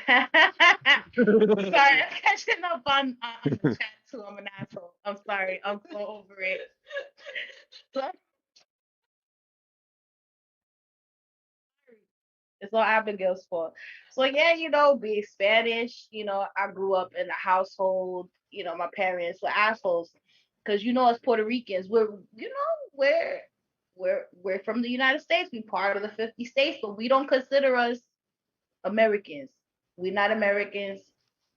sorry, I'm catching up on the chat too. I'm an asshole. I'm sorry. I'm so over it. It's all Abigail's fault. So yeah, you know, being Spanish, you know, I grew up in a household, you know, my parents were assholes. Cause you know, as Puerto Ricans, we're from the United States. We're part of the 50 states, but we don't consider us Americans. We're not Americans.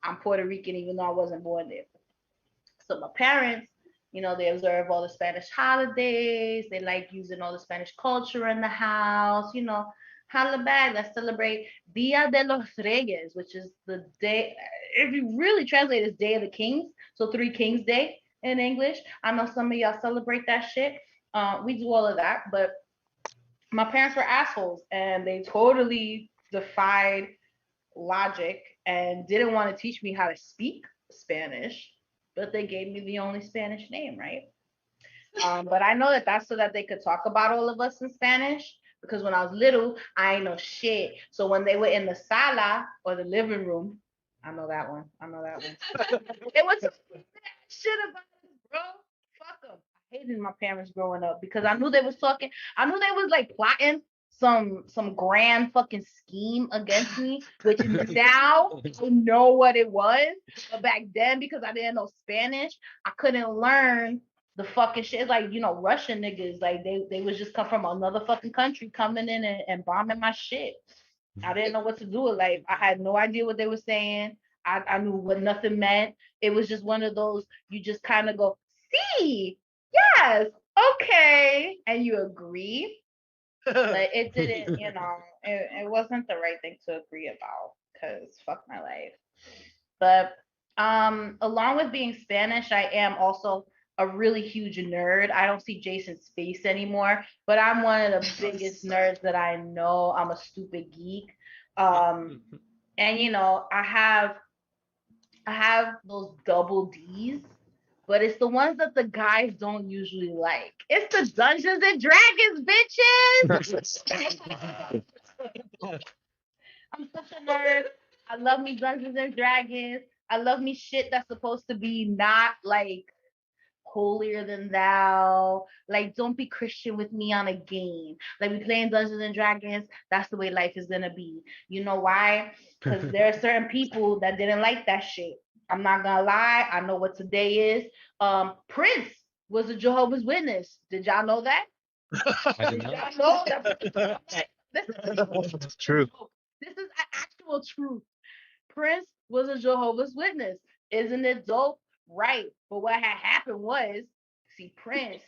I'm Puerto Rican, even though I wasn't born there. So my parents, you know, they observe all the Spanish holidays. They like using all the Spanish culture in the house. You know, holla back. Let's celebrate Dia de los Reyes, which is the day. If you really translate, it's Day of the Kings. So Three Kings Day in English. I know some of y'all celebrate that shit. We do all of that, but my parents were assholes and they totally defied logic and didn't want to teach me how to speak Spanish, but they gave me the only Spanish name, right? But I know that that's so that they could talk about all of us in Spanish, because when I was little, I ain't know shit. So when they were in the sala or the living room, I know that one. It was shit about us, bro. Fuck them. I hated my parents growing up because I knew they was talking. I knew they was like plotting some grand fucking scheme against me, which now I know what it was. But back then, because I didn't know Spanish, I couldn't learn the fucking shit. It's like, you know, Russian niggas, like they was just come from another fucking country coming in and bombing my shit. I didn't know what to do with life. I had no idea what they were saying. I knew what nothing meant. It was just one of those, you just kind of go, see, yes, okay, and you agree. But it didn't, you know, it wasn't the right thing to agree about, because fuck my life. But along with being Spanish, I am also a really huge nerd. I don't see Jason's face anymore, but I'm one of the biggest nerds that I know. I'm a stupid geek. And you know, I have those double D's, but it's the ones that the guys don't usually like. It's the Dungeons and Dragons, bitches. I'm such a nerd. I love me Dungeons and Dragons. I love me shit that's supposed to be not like holier than thou. Like, don't be Christian with me on a game. Like, we playing Dungeons and Dragons. That's the way life is gonna be. You know why? Because there are certain people that didn't like that shit. I'm not gonna lie. I know what today is. Prince was a Jehovah's Witness. Did y'all know that? I did Did not. y'all know that? It's true. This is actual truth. Prince was a Jehovah's Witness. Isn't it dope? Right. But what had happened was, see, Prince.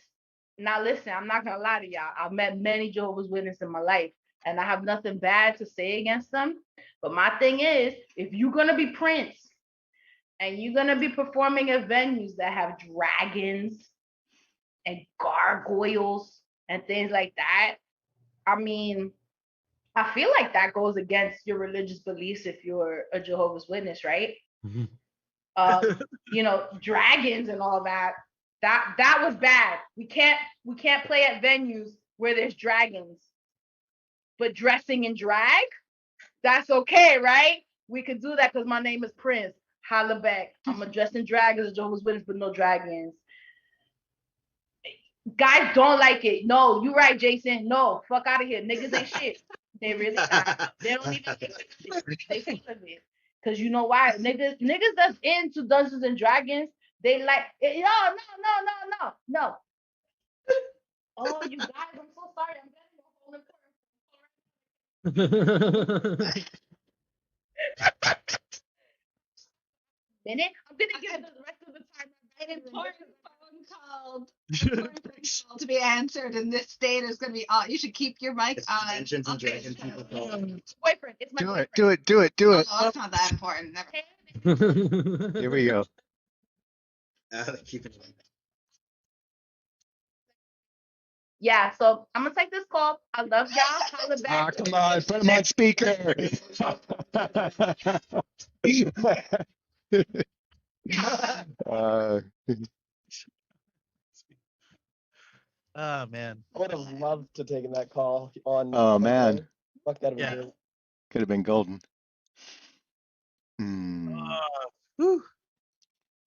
Now listen, I'm not gonna lie to y'all. I've met many Jehovah's Witnesses in my life, and I have nothing bad to say against them. But my thing is, if you're gonna be Prince and you're gonna be performing at venues that have dragons and gargoyles and things like that, I mean, I feel like that goes against your religious beliefs if you're a Jehovah's Witness, right? You know, dragons and all that. That was bad. We can't play at venues where there's dragons. But dressing in drag, that's okay, right? We could do that because my name is Prince. Holla back. I'm a dress in drag as a Jehovah's Witness, but no dragons. Guys don't like it. No, you right, Jason. No, fuck out of here. Niggas ain't shit. They really not. They don't even think they full of it. Cause you know why? Niggas that's into Dungeons and Dragons, they like it. No. Oh, you guys, I'm so sorry. I'm getting a whole important minute. I'm gonna give the rest of the time. An important phone call to be answered, and this date is going to be on. You should keep your mic on. Dungeons and Dragons. Boyfriend. It's my Do it, boyfriend. do it, do it. Oh, it's not that important. Never. Here we go. Keep it. Yeah, so I'm gonna take this call. I love y'all. Holla Ah, back. come on, put him on speaker. uh, Oh man. I would have loved to taken that call on. Oh, man. there. Fuck that. Yeah. could have been golden. Hmm. Whew.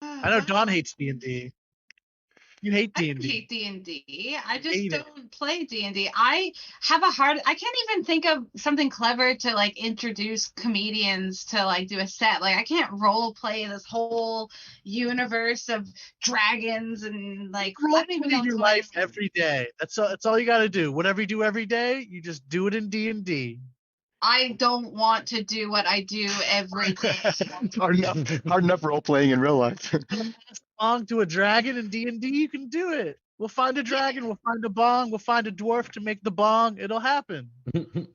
I know Dawn hates D&D. You hate I don't D&D. hate D&D. I just Hate it. don't play D&D. I can't even think of something clever to like introduce comedians to like do a set. Like I can't role play this whole universe of dragons and like I don't even know Your what's life going on. every day. That's all you got to do. Whatever you do every day, you just do it in D&D. I don't want to do what I do every day. hard enough role playing in real life. Belong to a dragon in D&D, you can do it. We'll find a dragon, we'll find a bong, we'll find a dwarf to make the bong. It'll happen.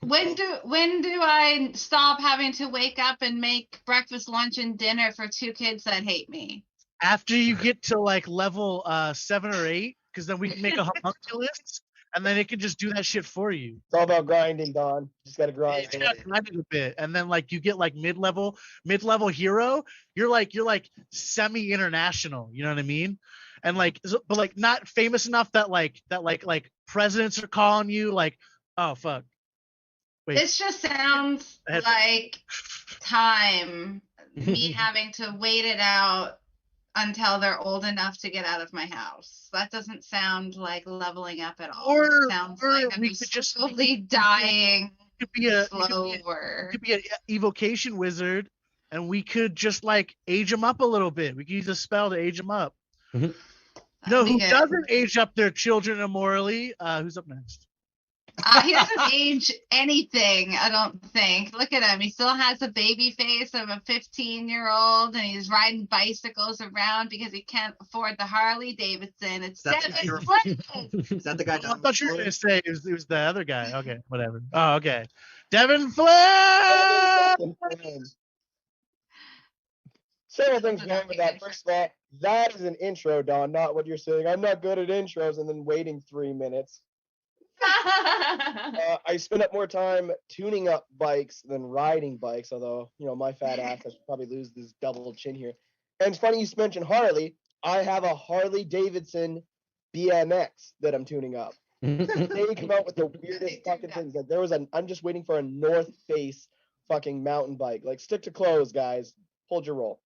When do I stop having to wake up and make breakfast, lunch, and dinner for two kids that hate me? After you get to like level 7 or 8, because then we can make a homunculus, and then it can just do that shit for you. It's all about grinding, Don. Just gotta grind. You just grind it a bit, and then like you get like mid-level hero. You're like semi-international. You know what I mean? And like, but like not famous enough that like presidents are calling you. Like, oh fuck. Wait. This just sounds like time. Me having to wait it out until they're old enough to get out of my house. That doesn't sound like leveling up at all. It sounds like I'm just slowly dying. You could be a evocation wizard, and we could just like age them up a little bit. We could use a spell to age them up. You know who doesn't age up their children immorally? Who's up next? He doesn't age anything, I don't think. Look at him. He still has a baby face of a 15-year-old, and he's riding bicycles around because he can't afford the Harley Davidson. It's Devin Flynn. Is that the guy? I thought you were going to say it was the other guy. Okay, whatever. Oh, okay. Devin Flynn! Several things going with that. First of all, that is an intro, Don, not what you're saying. I'm not good at intros and then waiting 3 minutes. I spend up more time tuning up bikes than riding bikes, although, you know, my fat ass, I should probably lose this double chin here. And it's funny you mentioned Harley. I have a Harley Davidson BMX that I'm tuning up. They come out with the weirdest fucking things. Like I'm just waiting for a North Face fucking mountain bike. Like, stick to clothes, guys. Hold your roll.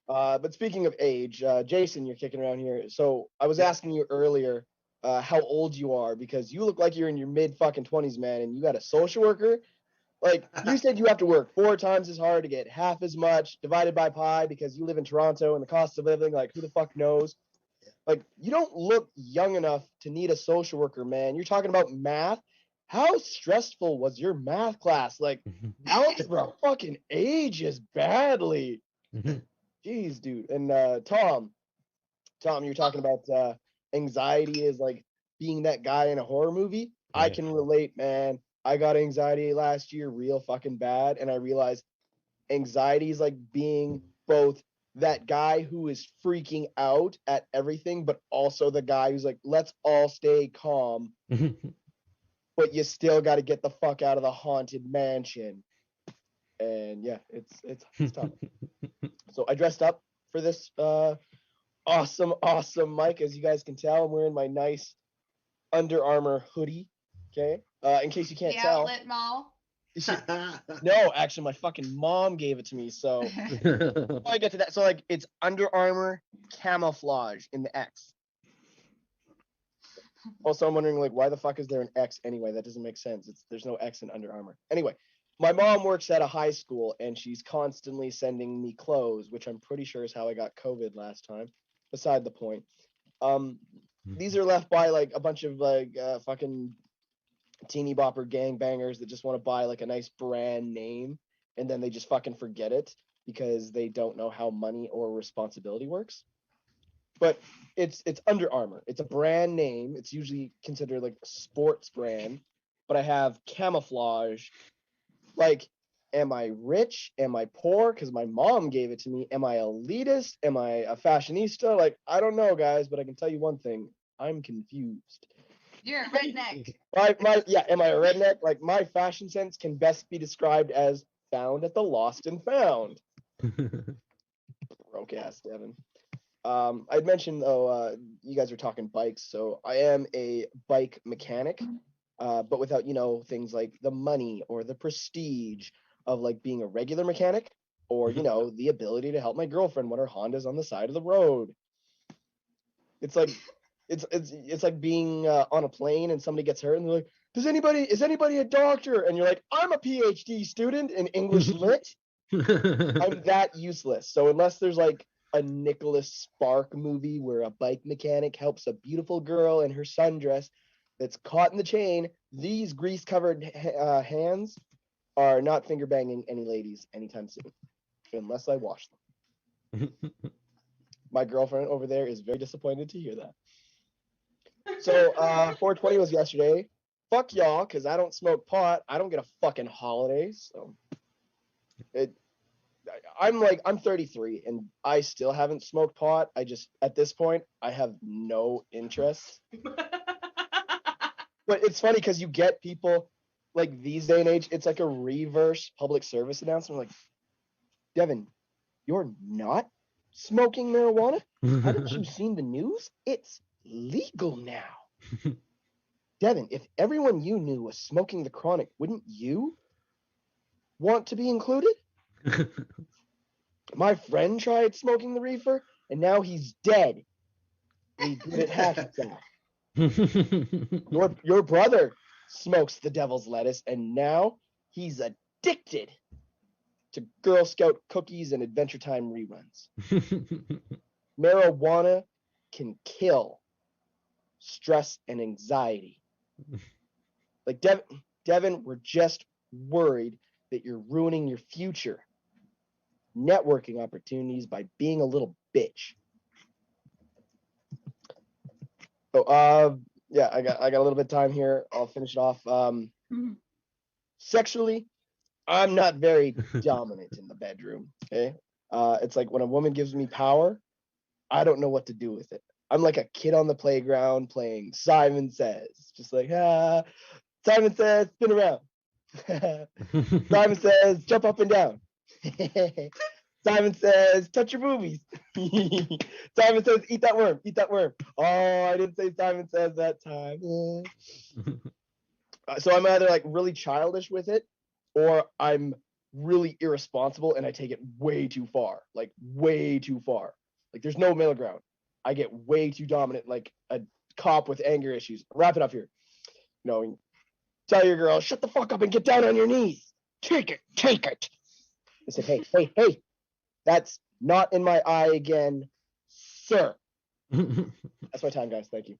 But speaking of age, Jason, you're kicking around here. So I was asking you earlier how old you are, because you look like you're in your mid fucking 20s, man, and you got a social worker. Like, you said you have to work 4 times as hard to get half as much divided by pi because you live in Toronto and the cost of living, like, who the fuck knows? Like, you don't look young enough to need a social worker, man. You're talking about math. How stressful was your math class? Like, algebra fucking ages badly. Jeez, dude. And Tom, you're talking about anxiety is like being that guy in a horror movie. Yeah. I can relate, man. I got anxiety last year real fucking bad, and I realized anxiety is like being both that guy who is freaking out at everything, but also the guy who's like, let's all stay calm, but you still got to get the fuck out of the haunted mansion. And yeah, it's tough. So I dressed up for this awesome mic. As you guys can tell, I'm wearing my nice Under Armour hoodie. Okay, in case you can't tell. Outlet Mall. No, actually, my fucking mom gave it to me. So I get to that. So like, it's Under Armour camouflage in the X. Also, I'm wondering, like, why the fuck is there an X anyway? That doesn't make sense. There's no X in Under Armour. Anyway, my mom works at a high school, and she's constantly sending me clothes, which I'm pretty sure is how I got COVID last time. Beside the point. These are left by, like, a bunch of, like, fucking teeny bopper gangbangers that just want to buy, like, a nice brand name, and then they just fucking forget it because they don't know how money or responsibility works. But it's Under Armour. It's a brand name. It's usually considered like a sports brand. But I have camouflage Like, am I rich? Am I poor? Because my mom gave it to me. Am I elitist? Am I a fashionista? Like, I don't know, guys, but I can tell you one thing. I'm confused. You're a redneck. Am I a redneck? Like, my fashion sense can best be described as found at the lost and found. Broke ass, Devin. I'd mentioned, you guys were talking bikes, so I am a bike mechanic, but without, things like the money or the prestige of like being a regular mechanic, or the ability to help my girlfriend when her Honda's on the side of the road. It's like it's like being on a plane and somebody gets hurt and they're like, is anybody a doctor? And you're like, I'm a PhD student in English lit. I'm that useless. So unless there's like a Nicholas Spark movie where a bike mechanic helps a beautiful girl in her sundress that's caught in the chain, these grease-covered hands are not finger banging any ladies anytime soon, unless I wash them. My girlfriend over there is very disappointed to hear that. So 420 was yesterday. Fuck y'all, because I don't smoke pot. I don't get a fucking holiday. So I'm 33 and I still haven't smoked pot. At this point, I have no interest. But it's funny because you get people like these day and age, it's like a reverse public service announcement. Like, Devin, you're not smoking marijuana? Haven't you seen the news? It's legal now. Devin, if everyone you knew was smoking the chronic, wouldn't you want to be included? My friend tried smoking the reefer, and now he's dead. He did it hackathon. Your brother smokes the devil's lettuce, and now he's addicted to Girl Scout cookies and Adventure Time reruns. Marijuana can kill stress and anxiety. Like, Devin, we're just worried that you're ruining your future networking opportunities by being a little bitch. So, yeah, I got a little bit of time here. I'll finish it off. Sexually, I'm not very dominant in the bedroom. Okay, it's like when a woman gives me power, I don't know what to do with it. I'm like a kid on the playground playing Simon Says, just like Simon Says, spin around. Simon Says, jump up and down. Simon Says, touch your boobies. Simon Says, eat that worm, eat that worm. Oh, I didn't say Simon Says that time. So I'm either like really childish with it, or I'm really irresponsible and I take it way too far, like way too far. Like there's no middle ground. I get way too dominant, like a cop with anger issues. Wrap it up here. Tell your girl, shut the fuck up and get down on your knees. Take it, take it. I said, hey, that's not in my eye again, sir. That's my time, guys. Thank you.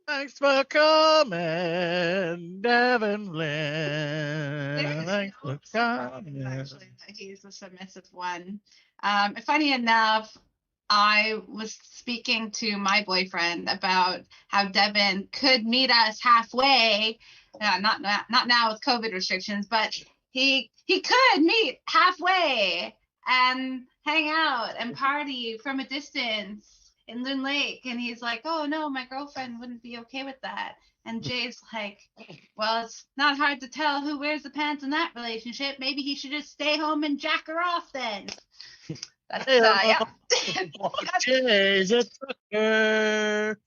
Thanks for coming, Devin Lynn. Thanks for coming. Actually, that he's a submissive one. Funny enough, I was speaking to my boyfriend about how Devin could meet us halfway. Not now with COVID restrictions, but he could meet halfway and hang out and party from a distance in Loon Lake. And he's like, oh no, my girlfriend wouldn't be okay with that. And Jay's like, well, it's not hard to tell who wears the pants in that relationship. Maybe he should just stay home and jack her off then. That's yeah. Jay's a trucker.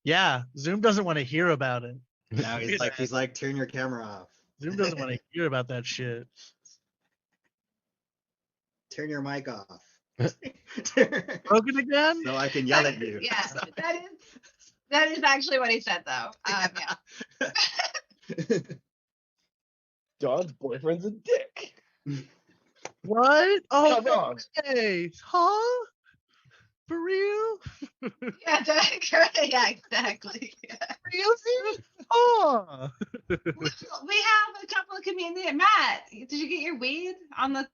Yeah, Zoom doesn't want to hear about it. Now he's like, turn your camera off. Zoom doesn't want to hear about that shit. Turn your mic off. Broken again? So I can yell at you. Yeah, that is actually what he said, though. Yeah. Don's boyfriend's a dick. What? Oh, no. Hey, huh? For real? Yeah, exactly. Yeah. Really? Oh. We have a couple of comedians. Matt, did you get your weed on the?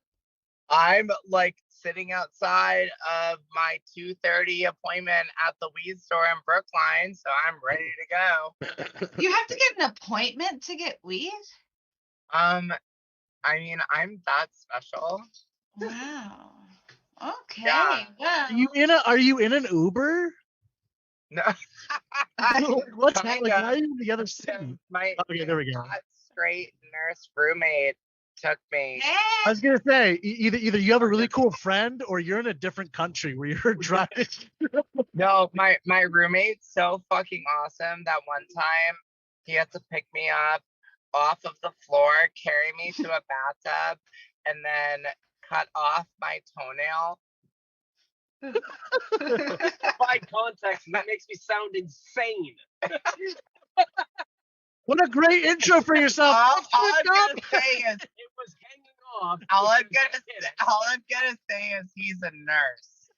I'm like sitting outside of my 2:30 appointment at the weed store in Brookline, so I'm ready to go. You have to get an appointment to get weed? I mean, I'm that special. Wow. Okay. Yeah. Well. Are you in an Uber? No. What's Kind happening? Like, of. why are you in the other city? My Okay, there we go. hot, straight nurse roommate took me. I was gonna say either you have a really cool friend or you're in a different country where you're driving. No, my roommate's so fucking awesome that one time he had to pick me up off of the floor, carry me to a bathtub, and then cut off my toenail. By context, that makes me sound insane. What a great intro for yourself. All I'm gonna say is It was hanging off. all I'm gonna say is he's a nurse.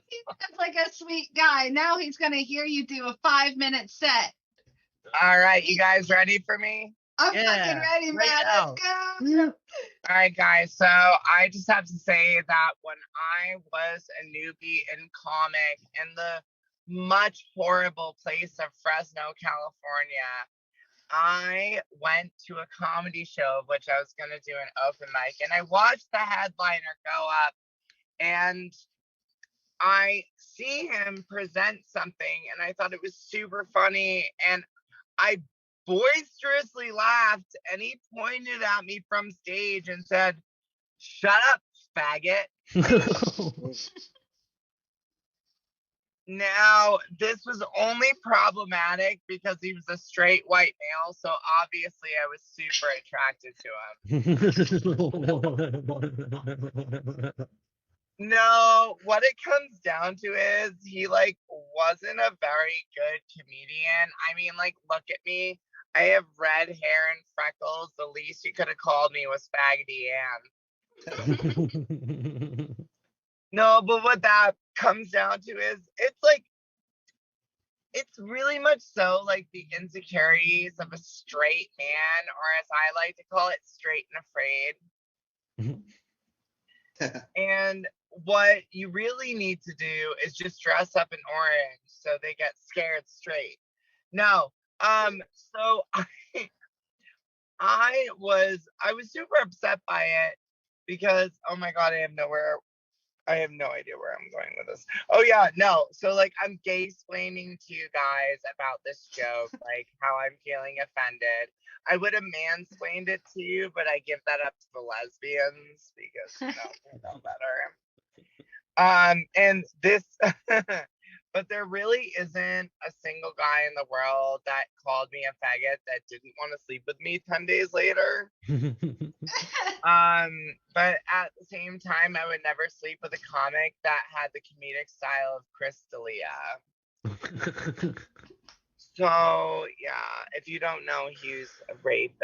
He's like a sweet guy. Now he's gonna hear you do a 5-minute set. All right, you guys ready for me? I'm fucking ready, man. now. Let's go. All right, guys. So I just have to say that when I was a newbie in comic in the much horrible place of Fresno, California, I went to a comedy show of which I was going to do an open mic, and I watched the headliner go up, and I see him present something, and I thought it was super funny, and I boisterously laughed, and he pointed at me from stage and said, "Shut up, faggot." Now, this was only problematic because he was a straight white male, so obviously I was super attracted to him. No, what it comes down to is he like wasn't a very good comedian. I mean, like, look at me. I have red hair and freckles. The least you could have called me was Faggoty Ann. No, but what that comes down to is it's really much so like the insecurities of a straight man, or as I like to call it, straight and afraid. And what you really need to do is just dress up in orange so they get scared straight. No, so I was super upset by it because, oh my god, I have no idea where I'm going with this. Oh yeah, no. So like I'm gay-splaining to you guys about this joke, like how I'm feeling offended. I would have mansplained it to you, but I give that up to the lesbians because they know better. And this but there really isn't a single guy in the world that called me a faggot that didn't want to sleep with me 10 days later. But at the same time, I would never sleep with a comic that had the comedic style of Chris D'Elia. So yeah, if you don't know, he's a rapist.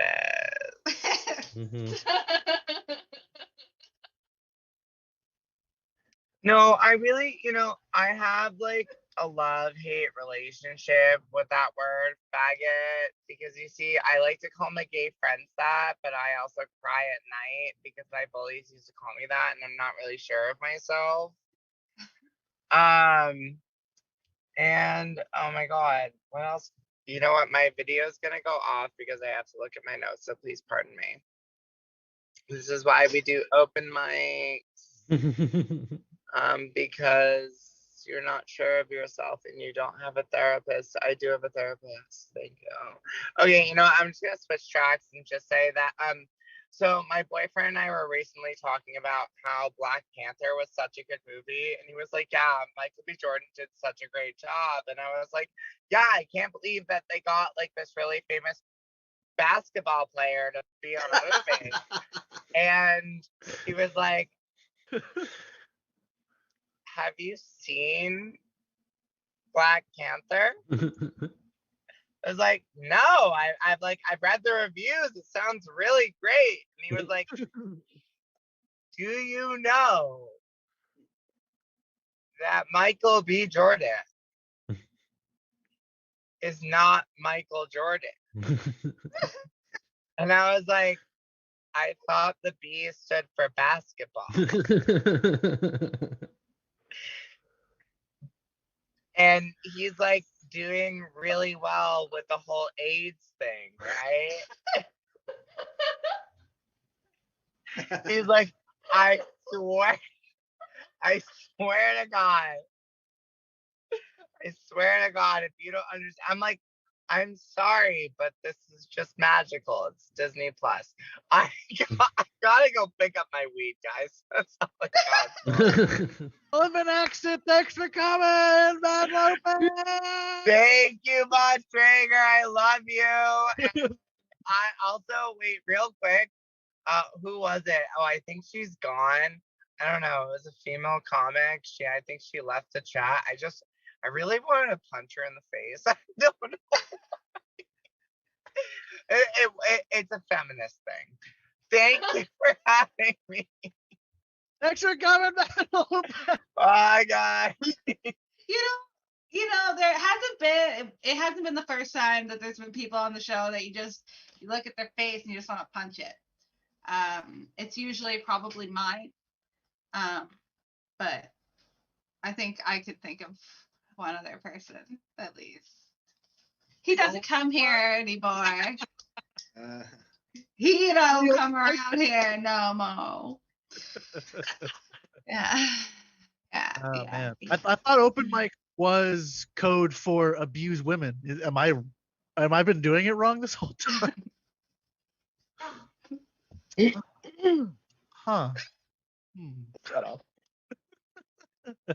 No, I really, I have like a love-hate relationship with that word faggot because you see, I like to call my gay friends that, but I also cry at night because my bullies used to call me that and I'm not really sure of myself. And oh my god, what else? You know what? My video is gonna go off because I have to look at my notes, so please pardon me. This is why we do open mics. Because you're not sure of yourself and you don't have a therapist. I do have a therapist. Thank you. Okay, you know what? I'm just gonna switch tracks and just say that so my boyfriend and I were recently talking about how Black Panther was such a good movie, and he was like, "Yeah, Michael B. Jordan did such a great job," and I was like, "Yeah, I can't believe that they got like this really famous basketball player to be on a movie." And he was like, "Have you seen Black Panther?" I was like, "No, I've read the reviews. It sounds really great." And he was like, "Do you know that Michael B. Jordan is not Michael Jordan?" And I was like, "I thought the B stood for basketball." And he's like doing really well with the whole AIDS thing, right? He's like, I swear to God. I swear to God, if you don't understand, I'm like, I'm sorry, but this is just magical. It's Disney Plus. I gotta go pick up my weed, guys. That's all I got. Living exit, thanks for coming, Matt Lopez. Thank you, Boss Traeger. I love you. And I also, wait, real quick. Who was it? Oh, I think she's gone. I don't know. It was a female comic. I think she left the chat. I really wanted to punch her in the face. I don't know. It's a feminist thing. Thank you for having me. Thanks for coming, Matt Lopez. Bye, guys. It hasn't been the first time that there's been people on the show that you look at their face and you just want to punch it. It's usually probably mine. But I think I could think of one other person at least. He doesn't come here anymore. He don't come around here no more. Yeah. Oh man, I thought open mic was code for abuse women. Am I been doing it wrong this whole time? Huh. Shut up. I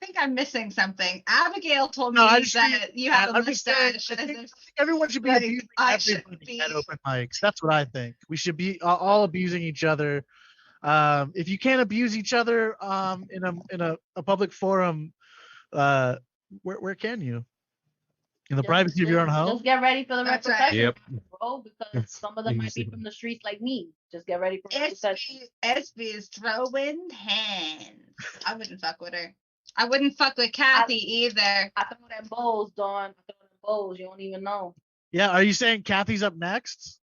think I'm missing something. Abigail told me that you have a mustache. I think everyone should be abusing everybody at open mics. That's what I think. We should be all abusing each other. If you can't abuse each other in a public forum, where can you? In the privacy of your own home? Just get ready for the repercussions, Yep. bro, because some of them might be from the streets like me. Just get ready for repercussions. SB is throwing hands. I wouldn't fuck with her. I wouldn't fuck with Kathy either. I throw them bowls, Dawn. I throw them bowls. You don't even know. Yeah, are you saying Kathy's up next?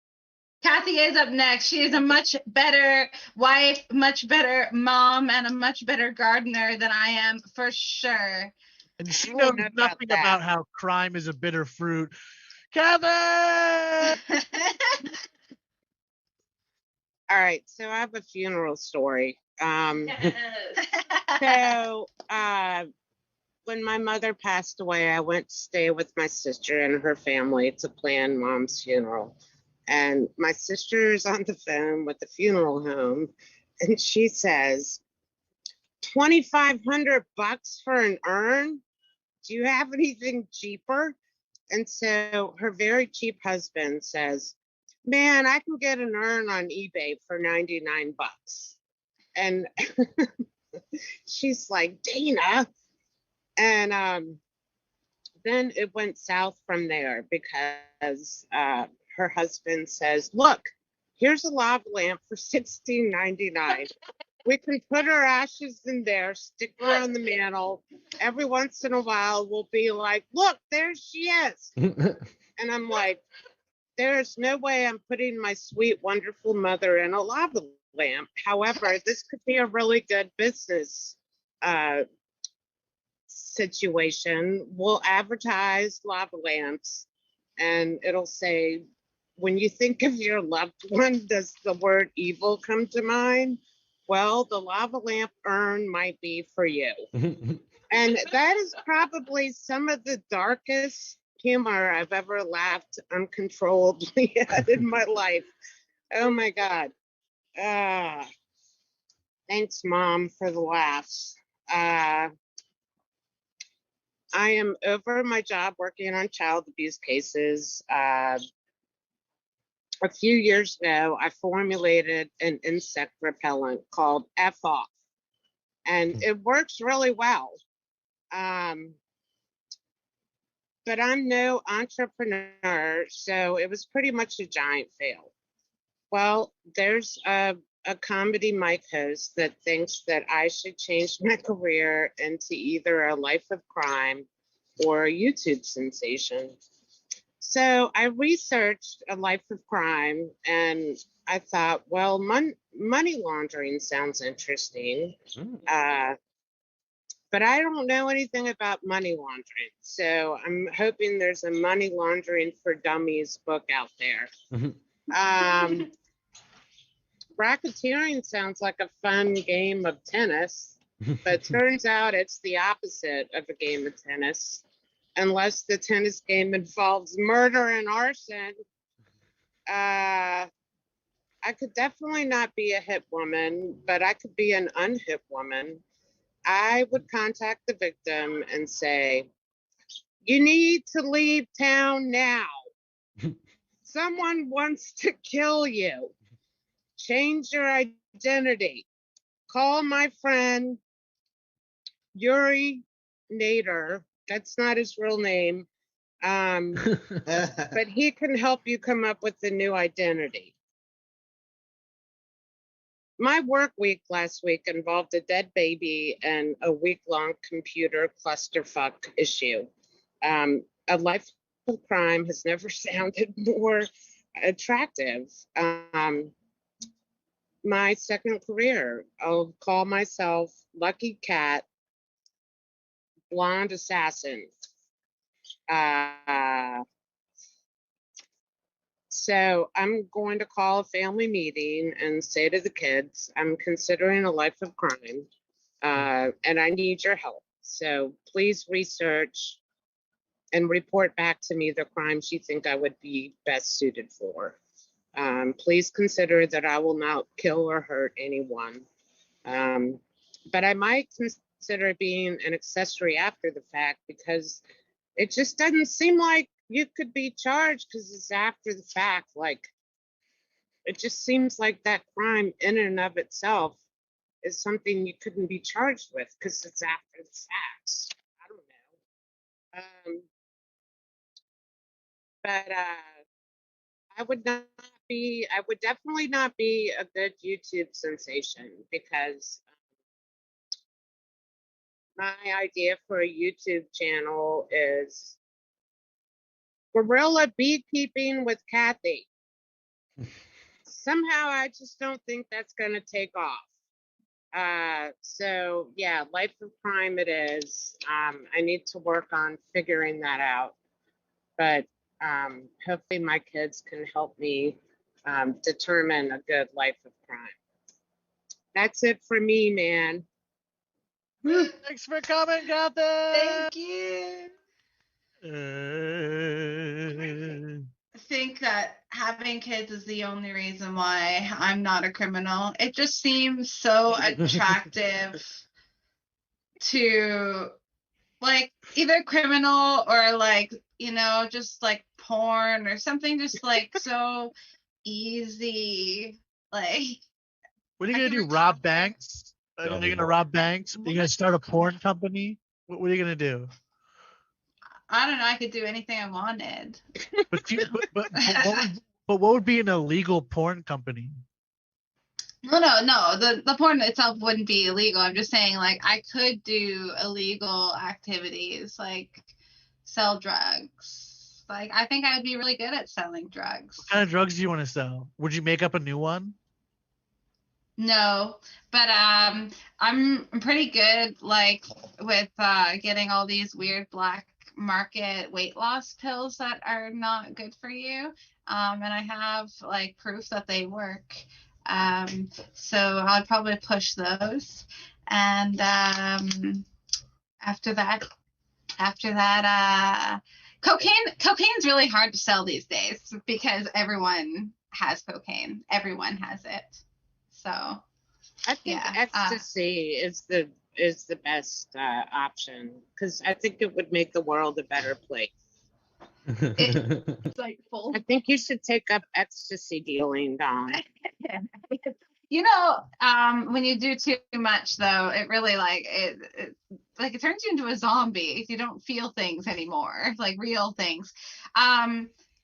Kathy is up next. She is a much better wife, much better mom, and a much better gardener than I am, for sure. And she knows nothing about how crime is a bitter fruit. Kathy! All right, so I have a funeral story. So when my mother passed away, I went to stay with my sister and her family to plan Mom's funeral. And my sister's on the phone with the funeral home, and she says, $2,500 for an urn? Do you have anything cheaper? And so her very cheap husband says, man, I can get an urn on eBay for $99. And she's like, Dana. And then it went south from there because her husband says, look, here's a lava lamp for $16.99. We can put her ashes in there, stick her on the mantle. Every once in a while, we'll be like, look, there she is. And I'm like, there's no way I'm putting my sweet, wonderful mother in a lava lamp. However, this could be a really good business situation. We'll advertise lava lamps, and it'll say, when you think of your loved one, does the word evil come to mind? Well, the lava lamp urn might be for you. And that is probably some of the darkest humor I've ever laughed uncontrollably at in my life. Oh my God. Thanks, Mom, for the laughs. I am over my job working on child abuse cases. A few years ago, I formulated an insect repellent called F Off, and it works really well. But I'm no entrepreneur, so it was pretty much a giant fail. Well, there's a comedy mic host that thinks that I should change my career into either a life of crime or a YouTube sensation. So I researched a life of crime, and I thought, well, money laundering sounds interesting. But I don't know anything about money laundering. So I'm hoping there's a money laundering for dummies book out there. racketeering sounds like a fun game of tennis, but turns out it's the opposite of a game of tennis. Unless the tennis game involves murder and arson, I could definitely not be a hit woman, but I could be an unhit woman. I would contact the victim and say, "You need to leave town now. Someone wants to kill you. Change your identity. Call my friend Yuri Nader." That's not his real name. But he can help you come up with a new identity. My work week last week involved a dead baby and a week-long computer clusterfuck issue. A life of crime has never sounded more attractive. My second career, I'll call myself Lucky Cat, Blonde Assassin. So I'm going to call a family meeting and say to the kids, I'm considering a life of crime, and I need your help. So please research and report back to me the crimes you think I would be best suited for. Please consider that I will not kill or hurt anyone. But I might consider being an accessory after the fact, because it just doesn't seem like you could be charged because it's after the fact. Like, it just seems like that crime in and of itself is something you couldn't be charged with because it's after the fact. I don't know. But I would definitely not be a good YouTube sensation, because my idea for a YouTube channel is guerrilla beekeeping with Kathy. Somehow I just don't think that's going to take off. So yeah, life of crime it is. I need to work on figuring that out. But hopefully my kids can help me determine a good life of crime. That's it for me, man. Thanks for coming, Kathy. Thank you. I think that having kids is the only reason why I'm not a criminal. It just seems so attractive to, like, either criminal or, like, just like porn or something, just like so easy. Like, What are you gonna do? Rob banks? Are you gonna rob banks? Are you gonna start a porn company? What are you gonna do? I don't know. I could do anything I wanted. But what would be an illegal porn company? No. The porn itself wouldn't be illegal. I'm just saying, like, I could do illegal activities, like sell drugs. Like, I think I would be really good at selling drugs. What kind of drugs do you want to sell? Would you make up a new one? No, but I'm pretty good, like, with getting all these weird black market weight loss pills that are not good for you. And I have, like, proof that they work. So I'd probably push those. And after that, cocaine's really hard to sell these days because everyone has cocaine. Everyone has it. So I think ecstasy is the best option, because I think it would make the world a better place. Insightful. I think you should take up ecstasy dealing, Dawn. When you do too much, though, it really it turns you into a zombie. You don't feel things anymore, like real things.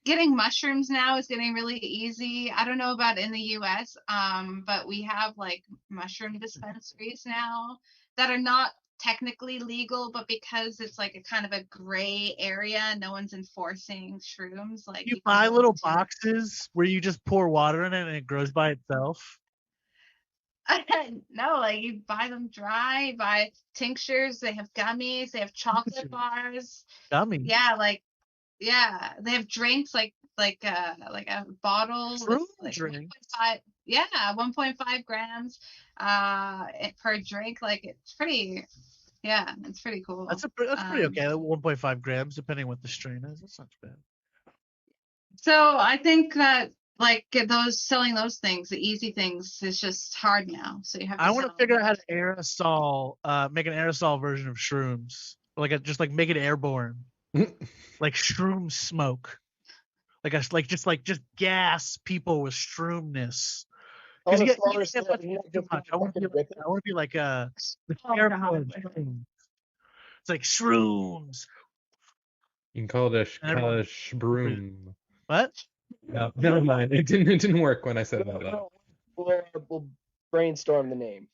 Getting mushrooms now is getting really easy. I don't know about in the US, but we have, like, mushroom dispensaries now that are not technically legal, but because it's like a kind of a gray area, no one's enforcing shrooms. Like, You buy little boxes where you just pour water in it and it grows by itself. No, like, you buy them dry, buy tinctures, they have gummies, they have chocolate bars. Gummies? Yeah, like, Yeah, they have drinks like a bottle with Shroom like drink. 1.5, yeah, 1.5 grams per drink. Like it's pretty, yeah, it's pretty cool. That's pretty okay. 1.5 grams, depending what the strain is. That's not too bad. So I think that like those selling those things, the easy things, is just hard now. So you have to. I want to figure out how to make an aerosol version of shrooms, just like make it airborne, like shroom smoke, just gas people with shroomness. Because you get too much. I want to be like the careful of shrooms. It's like shrooms. You can call it a shbroom. What? No, never mind. It didn't work when I said it out loud. We'll brainstorm the name.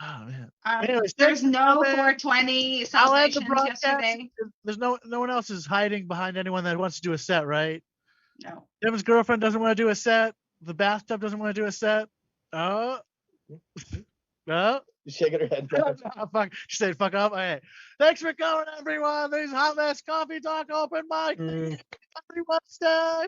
Oh man. Anyways, there's no 420 celebrations yesterday. There's no one else is hiding behind anyone that wants to do a set, right? No. Devin's girlfriend doesn't want to do a set. The bathtub doesn't want to do a set. Oh. No. She's shaking her head. Fuck. She said, "Fuck off." All right. Thanks for coming, everyone. There's Hot Mess Coffee Talk Open Mic every Wednesday.